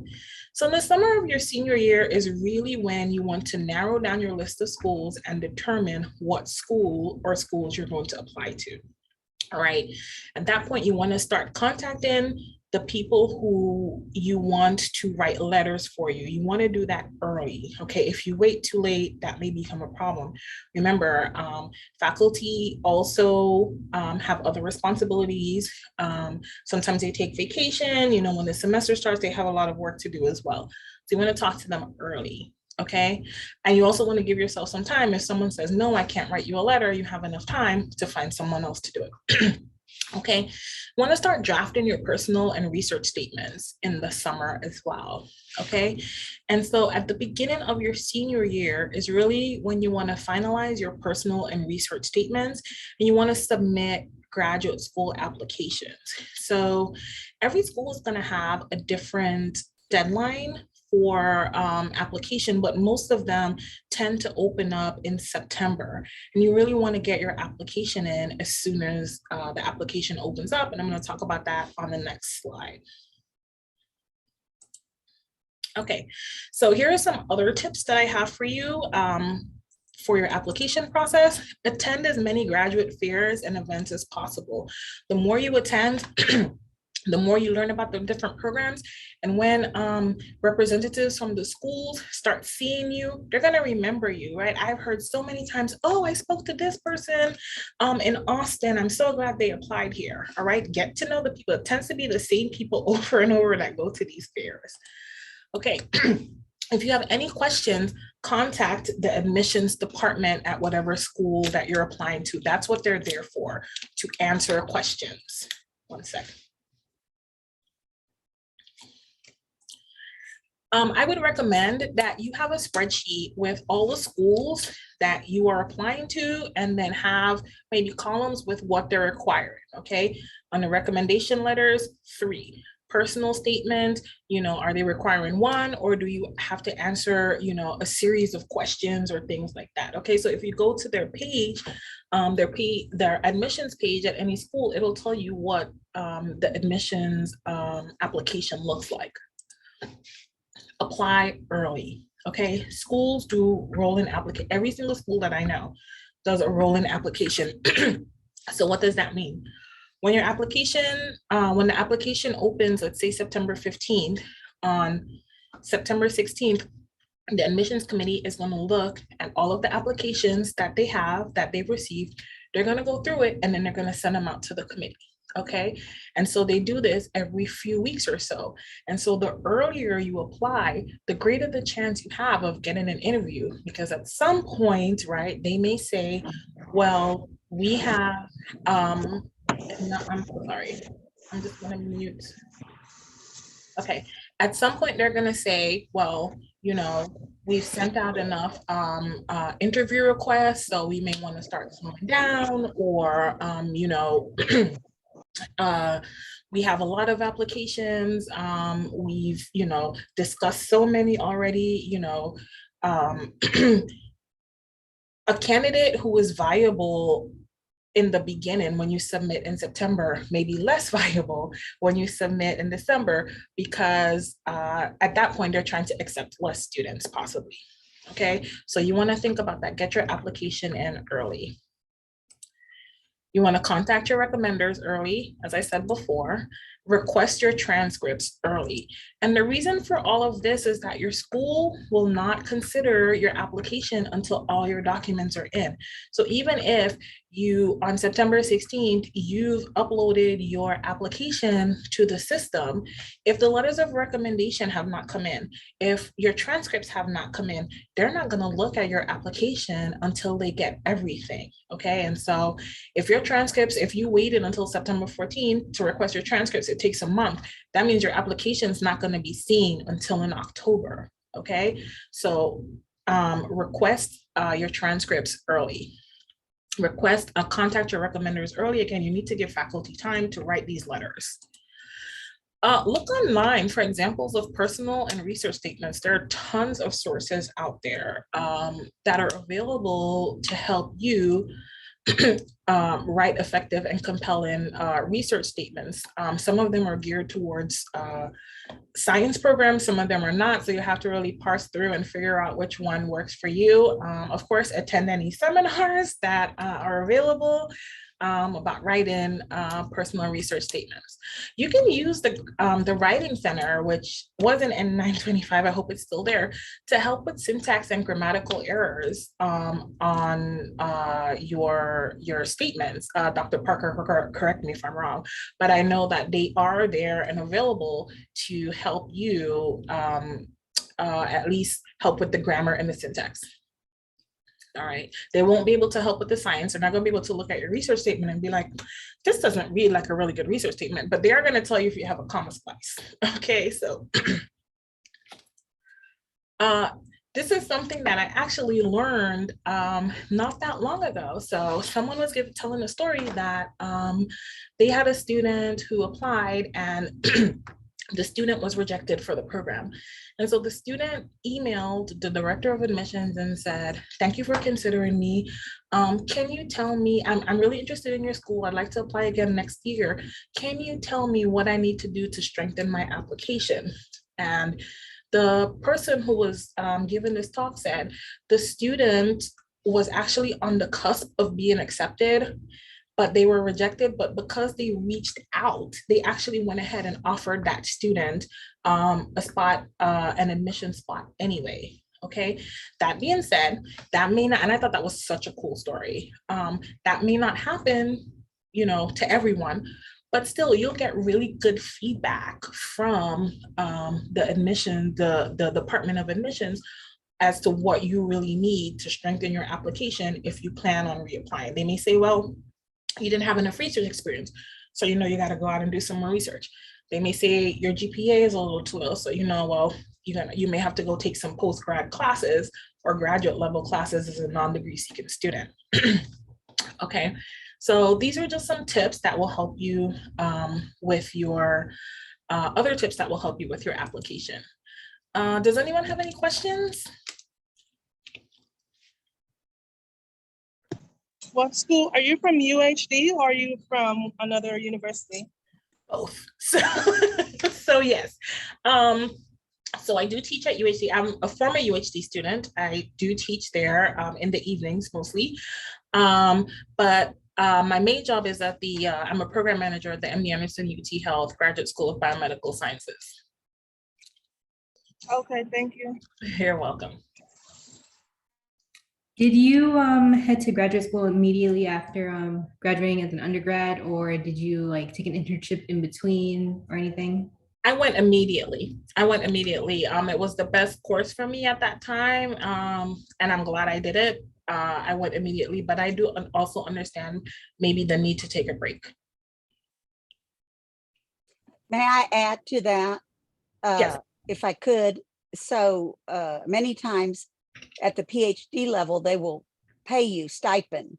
So in the summer of your senior year is really when you want to narrow down your list of schools and determine what school or schools you're going to apply to. All right. At that point, you want to start contacting the people who you want to write letters for you. You want to do that early. Okay. If you wait too late, that may become a problem. Remember, faculty also have other responsibilities. Sometimes they take vacation. You know, when the semester starts, they have a lot of work to do as well. So you want to talk to them early. Okay. And you also want to give yourself some time. If someone says, no, I can't write you a letter, you have enough time to find someone else to do it. Okay. You want to start drafting your personal and research statements in the summer as well. Okay. And so at the beginning of your senior year is really when you want to finalize your personal and research statements, and you want to submit graduate school applications. So every school is going to have a different deadline for application, but most of them tend to open up in September. And you really want to get your application in as soon as the application opens up. And I'm going to talk about that on the next slide. Okay, so here are some other tips that I have for you for your application process. Attend as many graduate fairs and events as possible. The more you attend, the more you learn about the different programs. And when representatives from the schools start seeing you, they're gonna remember you, right? I've heard so many times, oh, I spoke to this person in Austin. I'm so glad they applied here, all right? Get to know the people. It tends to be the same people over and over that go to these fairs. Okay, if you have any questions, contact the admissions department at whatever school that you're applying to. That's what they're there for, to answer questions. One second. I would recommend that you have a spreadsheet with all the schools that you are applying to, and then have maybe columns with what they're requiring, okay? On the recommendation letters, 3. Personal statement, you know, are they requiring 1, or do you have to answer, you know, a series of questions or things like that? Okay, so if you go to their page, their admissions page at any school, it'll tell you what the admissions application looks like. Apply early, okay? Schools do roll-in application. Every single school that I know does a roll-in application. So what does that mean? When your application, when the application opens, let's say September 15th, on September 16th, the admissions committee is going to look at all of the applications that they have, that they've received. They're going to go through it, and then they're going to send them out to the committee. Okay. And so they do this every few weeks or so. And so the earlier you apply, the greater the chance you have of getting an interview, because at some point, right, they may say, well, we have, I'm so sorry. I'm just going to mute. Okay. At some point, they're going to say, well, you know, we've sent out enough interview requests, so we may want to start slowing down, or, you know, we have a lot of applications. We've, you know, discussed so many already, you know, a candidate who is viable in the beginning when you submit in September may be less viable when you submit in December, because at that point they're trying to accept less students possibly. Okay, so you want to think about that. Get your application in early. You want to contact your recommenders early, as I said before. Request your transcripts early. And the reason for all of this is that your school will not consider your application until all your documents are in. So even if you, on September 16th, you've uploaded your application to the system, if the letters of recommendation have not come in, if your transcripts have not come in, they're not going to look at your application until they get everything. Okay. And so if your transcripts, if you waited until September 14th to request your transcripts, it takes a month. That means your application is not going to be seen until in October. Okay. So request your transcripts early. Contact your recommenders early. Again, you need to give faculty time to write these letters. Look online for examples of personal and research statements. There are tons of sources out there that are available to help you write effective and compelling research statements. Some of them are geared towards science programs, some of them are not, so you have to really parse through and figure out which one works for you. Of course, attend any seminars that are available about writing personal research statements. You can use the Writing Center, which was in N925, I hope it's still there, to help with syntax and grammatical errors on your statements. Dr. Parker, correct me if I'm wrong, but I know that they are there and available to help you at least help with the grammar and the syntax. All right, they won't be able to help with the science. They're not going to be able to look at your research statement and be like, this doesn't read like a really good research statement, but they are going to tell you if you have a comma splice. Okay, so this is something that I actually learned not that long ago. So someone was telling a story that they had a student who applied and the student was rejected for the program. And so the student emailed the director of admissions and said, thank you for considering me. Can you tell me, I'm really interested in your school. I'd like to apply again next year. Can you tell me what I need to do to strengthen my application? And the person who was given this talk said, the student was actually on the cusp of being accepted, but they were rejected. But because they reached out, they actually went ahead and offered that student a spot, an admission spot anyway. Okay, that being said, that may not, and I thought that was such a cool story. That may not happen, you know, to everyone, but still you'll get really good feedback from the Department of Admissions as to what you really need to strengthen your application if you plan on reapplying. They may say, well, you didn't have enough research experience, so you know you got to go out and do some more research. They may say your GPA is a little too low, so you know, well, you may have to go take some post-grad classes or graduate level classes as a non-degree seeking student. Okay, so these are just some tips that will help you with your other tips that will help you with your application. Does anyone have any questions? What school? Are you from UHD or are you from another university? Both. So yes. So I do teach at UHD. I'm a former UHD student. I do teach there in the evenings mostly. But My main job is at I'm a program manager at the MD Anderson UT Health Graduate School of Biomedical Sciences. Okay, thank you. You're welcome. Did you head to graduate school immediately after graduating as an undergrad, or did you like take an internship in between or anything? I went immediately. It was the best course for me at that time, and I'm glad I did it. I went immediately, but I do also understand maybe the need to take a break. May I add to that? Yes. If I could. So many times at the PhD level, they will pay you stipend,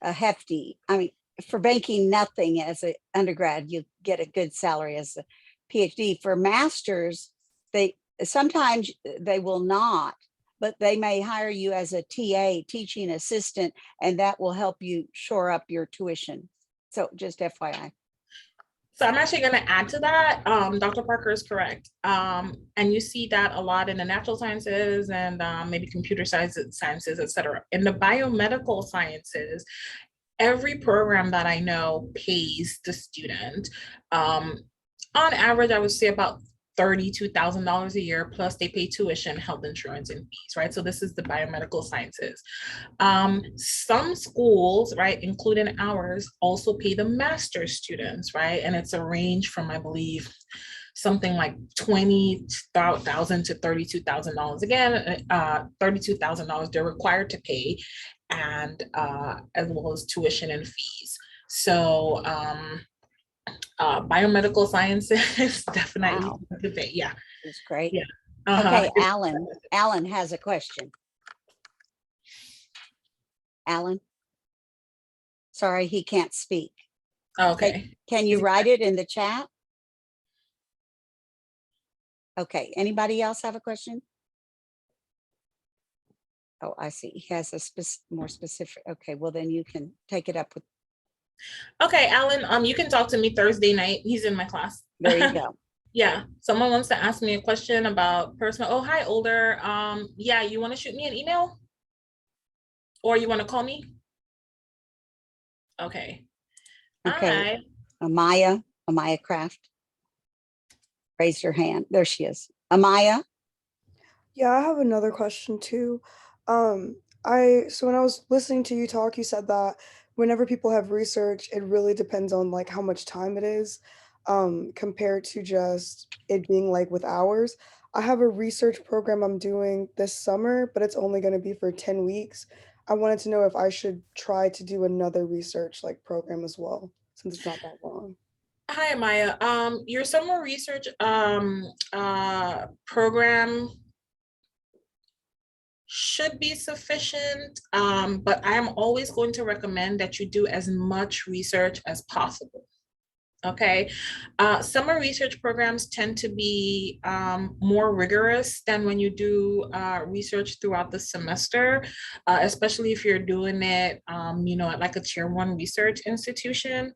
a hefty. I mean, for making nothing as an undergrad, you get a good salary as a PhD. For masters, they sometimes they will not, but they may hire you as a TA, teaching assistant, and that will help you shore up your tuition. So just FYI. So I'm actually going to add to that. Dr. Parker is correct. And you see that a lot in the natural sciences and maybe computer sciences, et cetera. In the biomedical sciences, every program that I know pays the student. On average, I would say about $32,000 a year, plus they pay tuition, health insurance, and fees, right? So this is the biomedical sciences. Some schools, right, including ours, also pay the master's students, right? And it's a range from, I believe, something like $20,000 to $32,000. Again, $32,000 they're required to pay, and as well as tuition and fees. So biomedical sciences definitely. Wow. Yeah, It's great. yeah. Okay, Alan has a question. Alan? Sorry, he can't speak. Okay. Can you write it in the chat? Okay, anybody else have a question? Oh, I see. He has a more specific. Okay, well then you can take it up with. Okay, Alan, you can talk to me Thursday night. He's in my class. There you go. Yeah, someone wants to ask me a question about personal. Oh, hi, Older. Yeah, you want to shoot me an email? Or you want to call me? Okay. Okay. Hi. Amaya Craft. Raise your hand. There she is. Amaya. Yeah, I have another question too. So when I was listening to you talk, you said that whenever people have research, it really depends on like how much time it is, compared to just it being like with hours. I have a research program I'm doing this summer, but it's only going to be for 10 weeks. I wanted to know if I should try to do another research like program as well, since it's not that long. Hi, Maya. Your summer research program should be sufficient, but I am always going to recommend that you do as much research as possible. Okay, summer research programs tend to be more rigorous than when you do research throughout the semester, especially if you're doing it, at like a tier 1 research institution.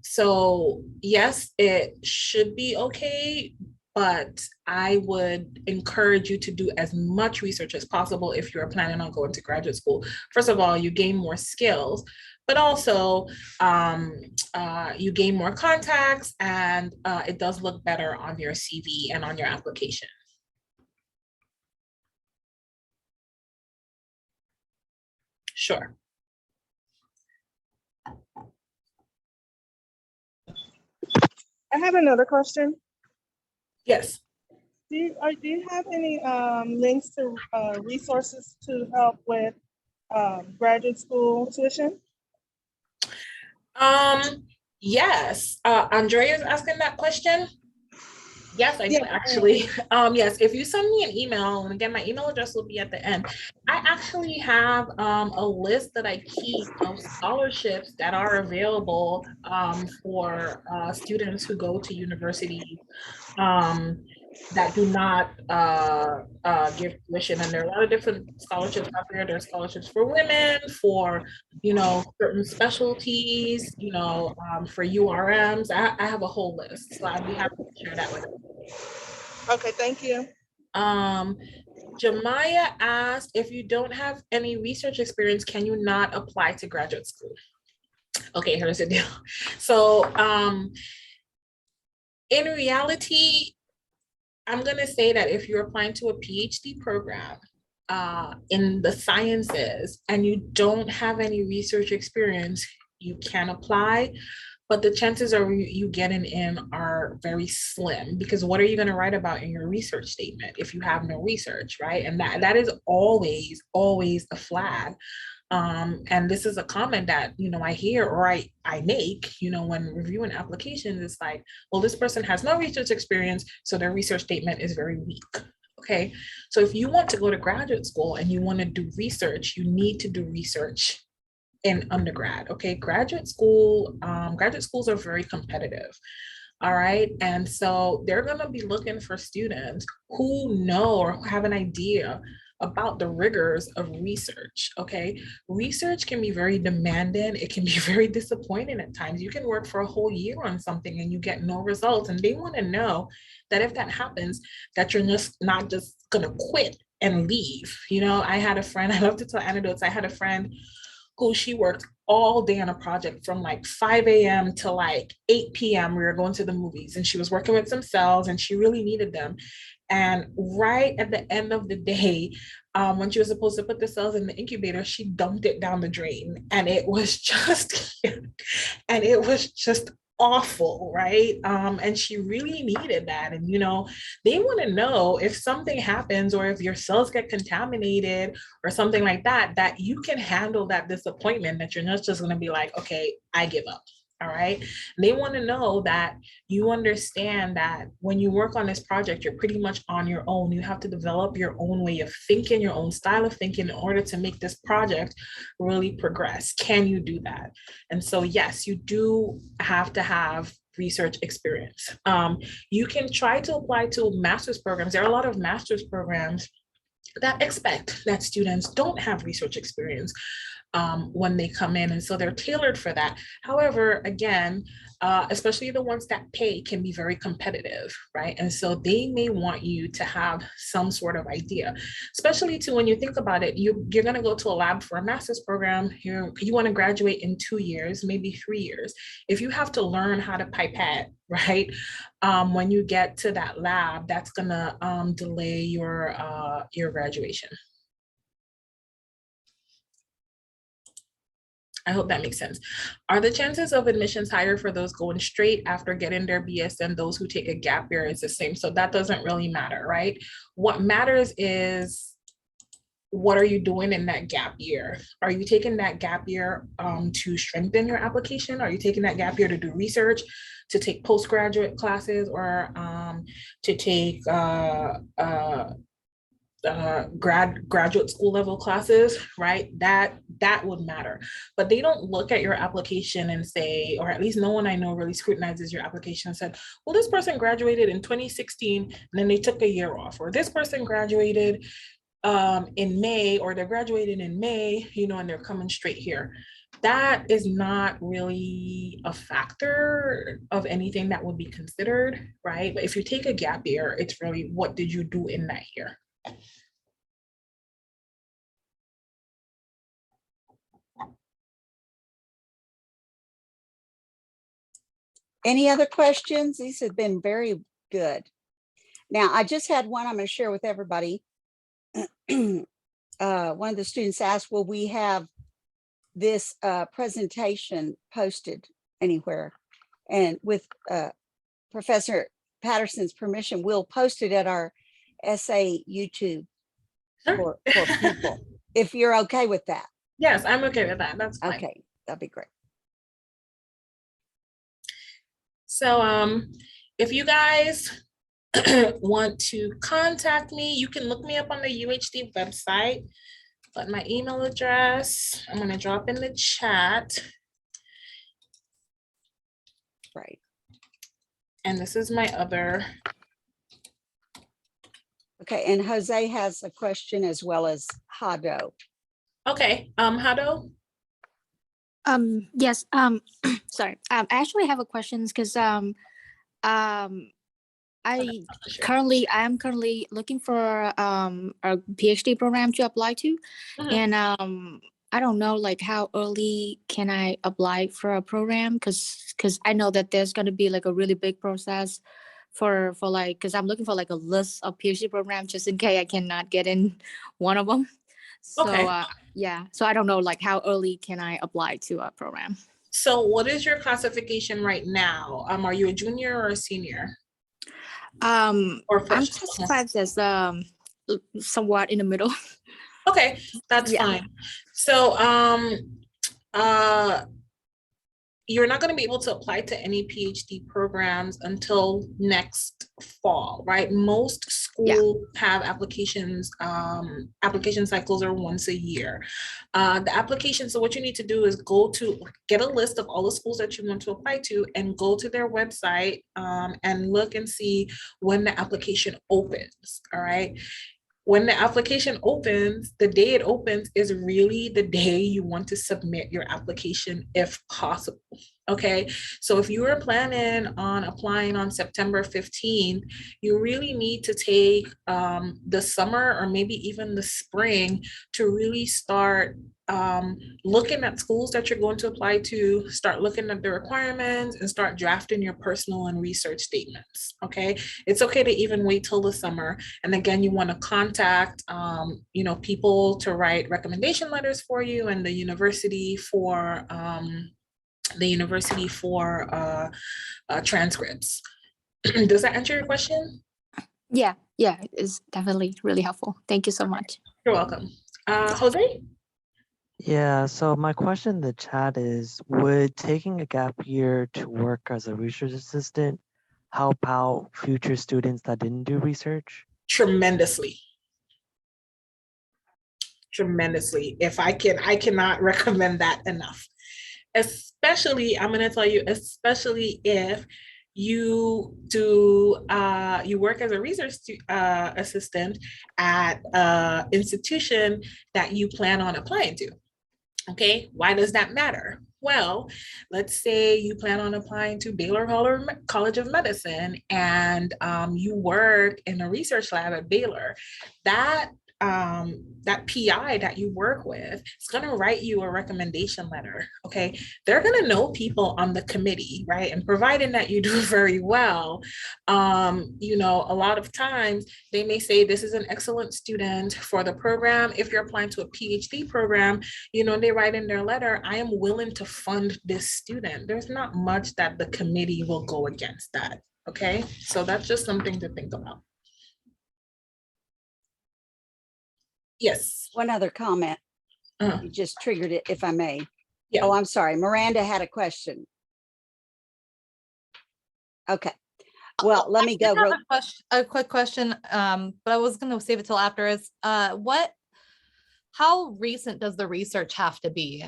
So yes, it should be okay, but I would encourage you to do as much research as possible if you're planning on going to graduate school. First of all, you gain more skills, but also you gain more contacts, and it does look better on your CV and on your application. Sure. I have another question. Yes. Do you have any links to resources to help with graduate school tuition? Yes. Andrea is asking that question. Yes, I do Yeah. actually. Yes, if you send me an email, and again, my email address will be at the end. I actually have a list that I keep of scholarships that are available for students who go to universities that do not give tuition. And there are a lot of different scholarships out there. There's scholarships for women, for, certain specialties, for URMs. I have a whole list, so I'd be happy to share that with you. Okay, thank you. Jemiah asked, if you don't have any research experience, can you not apply to graduate school? Okay, here's the deal. So in reality, I'm gonna say that if you're applying to a PhD program in the sciences and you don't have any research experience, you can apply, but the chances of you getting in are very slim, because what are you gonna write about in your research statement if you have no research, right? And that is always a flag. And this is a comment that, you know, I hear or I make, you know, when reviewing applications. It's like, well, this person has no research experience, so their research statement is very weak. Okay, so if you want to go to graduate school and you want to do research, you need to do research in undergrad. Okay, graduate schools are very competitive. All right, and so they're going to be looking for students who know or have an idea about the rigors of research. Okay, research can be very demanding. It can be very disappointing at times. You can work for a whole year on something and you get no results, and they want to know that if that happens, that you're just not just gonna quit and leave. You know, I had a friend, I love to tell anecdotes. I had a friend who she worked all day on a project from like 5 a.m. to like 8 p.m. We were going to the movies, and she was working with some cells and she really needed them. And right at the end of the day, when she was supposed to put the cells in the incubator, she dumped it down the drain, and it was just awful, right? And she really needed that. And, you know, they want to know if something happens or if your cells get contaminated or something like that, that you can handle that disappointment, that you're not just going to be like, okay, I give up. All right. They want to know that you understand that when you work on this project, you're pretty much on your own. You have to develop your own way of thinking, your own style of thinking in order to make this project really progress. Can you do that? And so, yes, you do have to have research experience. You can try to apply to master's programs. There are a lot of master's programs that expect that students don't have research experience when they come in. And so they're tailored for that. However, again, especially the ones that pay can be very competitive, right? And so they may want you to have some sort of idea, especially too, when you think about it, you're going to go to a lab for a master's program. You want to graduate in 2 years, maybe 3 years. If you have to learn how to pipette, right? When you get to that lab, that's going to delay your graduation. I hope that makes sense. Are the chances of admissions higher for those going straight after getting their BS than those who take a gap year? It's the same. So that doesn't really matter, right? What matters is, what are you doing in that gap year? Are you taking that gap year to strengthen your application? Are you taking that gap year to do research, to take postgraduate classes, or to take graduate school level classes, right? That would matter. But they don't look at your application and say, or at least no one I know really scrutinizes your application and said, well, this person graduated in 2016 and then they took a year off, or this person graduated in May, or they're graduating in May, you know, and they're coming straight here. That is not really a factor of anything that would be considered, right? But if you take a gap year, it's really, what did you do in that year? Any other questions? These have been very good. Now, I just had one I'm going to share with everybody. One of the students asked, will we have this presentation posted anywhere? And with Professor Patterson's permission, we'll post it at our essay YouTube for people, if you're okay with that. Yes, I'm okay with that. That's fine. Okay, that'd be great. So if you guys want to contact me, you can look me up on the UHD website. But my email address, I'm going to drop in the chat. Right. And this is my other. Okay, and Jose has a question as well as Hado. Okay, Hado? Yes, sorry. I actually have a question because I Sure. I am currently looking for a PhD program to apply to, Mhm. and I don't know like how early can I apply for a program, because I know that there's going to be like a really big process for like, because I'm looking for like a list of PhD programs just in case I cannot get in one of them. So Okay. yeah, so I don't know like how early can I apply to a program. So what is your classification right now? Are you a junior or a senior or I'm freshman? classified as somewhat in the middle. Okay, that's Yeah. fine. So uh you're not going to be able to apply to any PhD programs until next fall, right? Most schools have applications, application cycles are once a year. The application, so what you need to do is get a list of all the schools that you want to apply to and go to their website and look and see when the application opens, all right? When the application opens, the day it opens is really the day you want to submit your application if possible. Okay, so if you are planning on applying on September 15th, you really need to take the summer or maybe even the spring to really start looking at schools that you're going to apply to, start looking at the requirements, and start drafting your personal and research statements. Okay, it's okay to even wait till the summer. And again, you want to contact people to write recommendation letters for you, and the university for transcripts. Does that answer your question? Yeah, it's definitely really helpful. Thank you so much. You're welcome. Jose? Yeah, so my question in the chat is, would taking a gap year to work as a research assistant help out future students that didn't do research? Tremendously. If I cannot recommend that enough. Especially, I'm going to tell you, especially if you work as a research assistant at an institution that you plan on applying to. Okay, why does that matter? Well, let's say you plan on applying to Baylor College of Medicine, and you work in a research lab at Baylor. That PI that you work with is going to write you a recommendation letter. Okay, they're going to know people on the committee, right? And providing that you do very well, a lot of times they may say this is an excellent student for the program. If you're applying to a PhD program, they write in their letter, I am willing to fund this student. There's not much that the committee will go against that. Okay, so that's just something to think about. Yes. One other comment. Uh-huh. You just triggered it, if I may. Yeah. Oh, I'm sorry. Miranda had a question. Okay. Well, let me go. A quick question, but I was going to save it till after. Is how recent does the research have to be?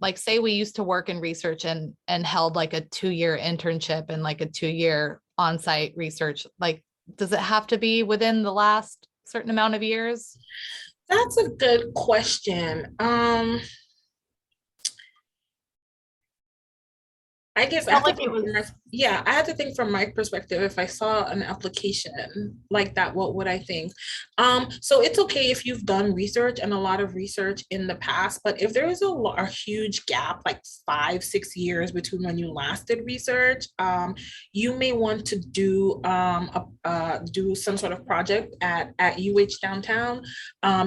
Like, say we used to work in research and held like a 2-year internship and like a 2-year on-site research. Like, does it have to be within the last certain amount of years? That's a good question. I guess I have to think from my perspective. If I saw an application like that, what would I think? So it's okay if you've done research and a lot of research in the past, but if there is a huge gap, like 5-6 years between when you last did research, you may want to do some sort of project at UH downtown,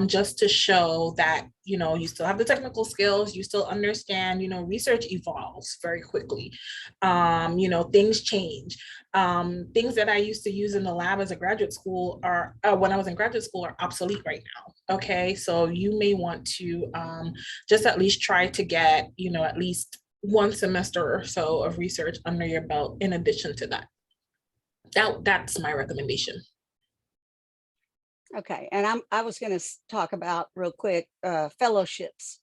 just to show that you still have the technical skills, you still understand, research evolves very quickly. Things change. Things that I used to use in the lab as a graduate school when I was in graduate school are obsolete right now. Okay, so you may want to just at least try to get, at least 1 semester or so of research under your belt in addition to that. That's my recommendation. Okay, and I was going to talk about real quick fellowships.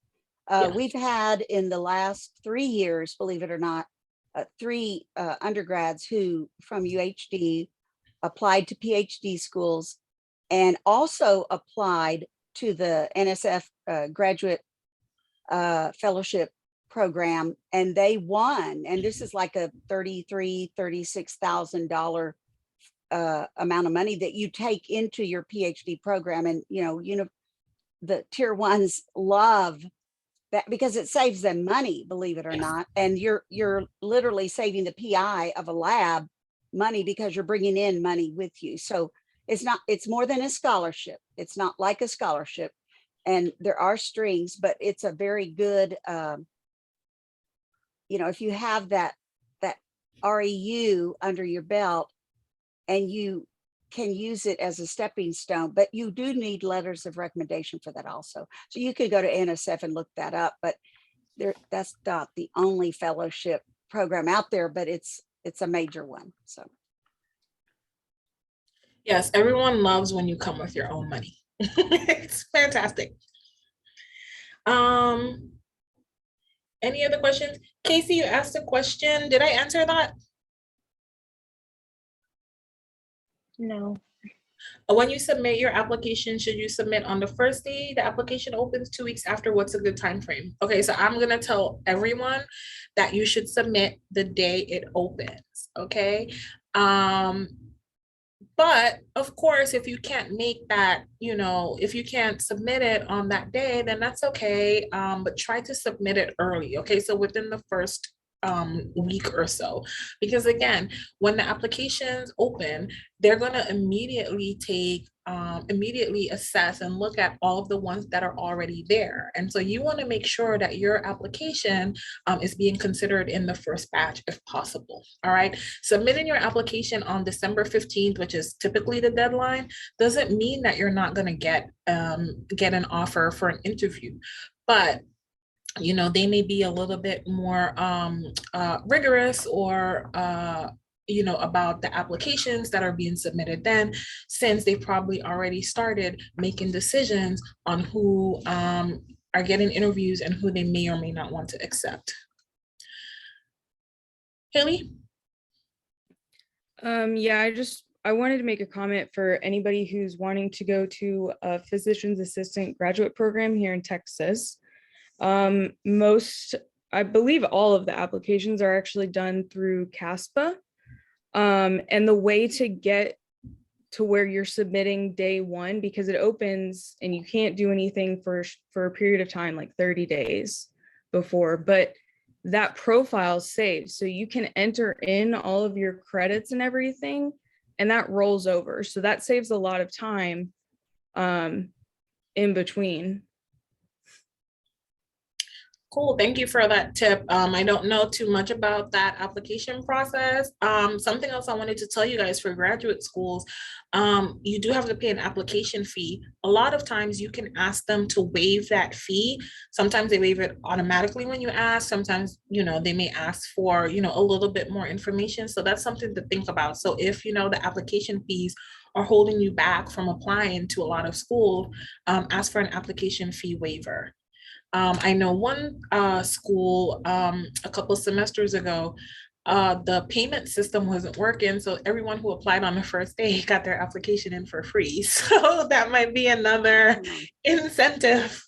Yeah. We've had in the last 3 years, believe it or not, 3 undergrads who from UHD applied to PhD schools and also applied to the NSF graduate fellowship program, and they won. And this is like a $36,000 amount of money that you take into your PhD program. And, the tier ones love that because it saves them money, believe it or Yes. not. And you're literally saving the PI of a lab money because you're bringing in money with you. So it's more than a scholarship. It's not like a scholarship. And there are strings, but it's a very good, if you have that REU under your belt and you can use it as a stepping stone, but you do need letters of recommendation for that also. So you could go to NSF and look that up, but that's not the only fellowship program out there, but it's a major one. So. Yes, everyone loves when you come with your own money. It's fantastic. Any other questions? Casey, you asked a question. Did I answer that? No. When you submit your application, should you submit on the first day the application opens, 2 weeks after? What's a good time frame? Okay, so I'm gonna tell everyone that you should submit the day it opens, okay? But of course, if you can't make that, if you can't submit it on that day, then that's okay. But try to submit it early, okay? So within the first week or so, because again, when the applications open, they're going to immediately assess and look at all of the ones that are already there. And so you want to make sure that your application is being considered in the first batch if possible. All right. Submitting your application on December 15th, which is typically the deadline, doesn't mean that you're not going to get an offer for an interview. But they may be a little bit more rigorous or about the applications that are being submitted then, since they've probably already started making decisions on who are getting interviews and who they may or may not want to accept. Haley? Yeah, I wanted to make a comment for anybody who's wanting to go to a physician's assistant graduate program here in Texas. I believe all of the applications are actually done through CASPA. And the way to get to where you're submitting day one, because it opens and you can't do anything for a period of time, like 30 days before, but that profile saves. So you can enter in all of your credits and everything, and that rolls over. So that saves a lot of time in between. Cool, thank you for that tip. I don't know too much about that application process. Something else I wanted to tell you guys for graduate schools, you do have to pay an application fee. A lot of times you can ask them to waive that fee. Sometimes they waive it automatically when you ask. Sometimes, they may ask for, a little bit more information. So that's something to think about. So if, the application fees are holding you back from applying to a lot of schools, ask for an application fee waiver. I know one school a couple semesters ago, the payment system wasn't working. So everyone who applied on the first day got their application in for free. So that might be another incentive.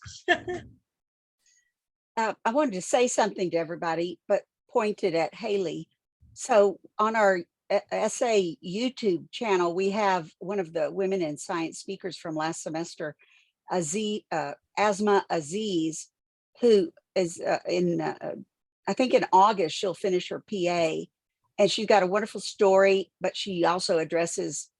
I wanted to say something to everybody, but pointed at Haley. So on our essay YouTube channel, we have one of the women in science speakers from last semester, Asma Aziz, who is I think in August, she'll finish her PA, and she's got a wonderful story, but she also addresses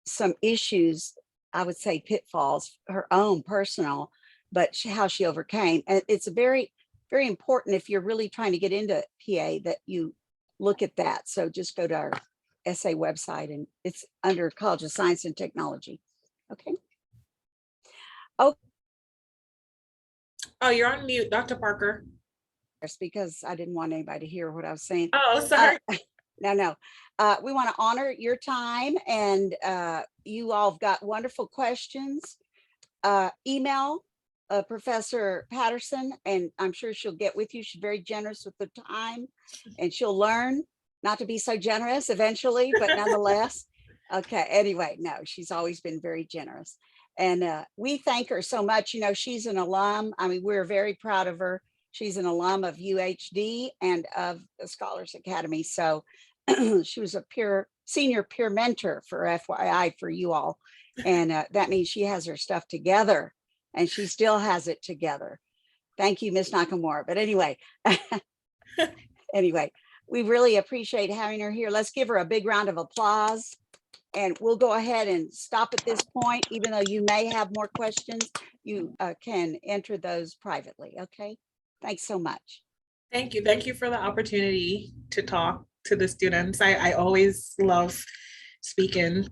some issues, I would say pitfalls, her own personal, but how she overcame. And it's a very, very important if you're really trying to get into PA that you look at that. So just go to our essay website, and it's under College of Science and Technology. Okay. Oh, you're on mute, Dr. Parker. Because I didn't want anybody to hear what I was saying. Oh, sorry. No. We want to honor your time, and you all have got wonderful questions. Email Professor Patterson, and I'm sure she'll get with you. She's very generous with the time, and she'll learn not to be so generous eventually, but nonetheless. Okay, anyway, no, she's always been very generous. And we thank her so much. She's an alum. I mean, we're very proud of her. She's an alum of UHD and of the Scholars Academy. So she was a senior peer mentor for FYI for you all. And that means she has her stuff together and she still has it together. Thank you, Miss Nakamura. But anyway, we really appreciate having her here. Let's give her a big round of applause. And we'll go ahead and stop at this point. Even though you may have more questions, you can enter those privately. Okay. Thanks so much. Thank you. Thank you for the opportunity to talk to the students. I always love speaking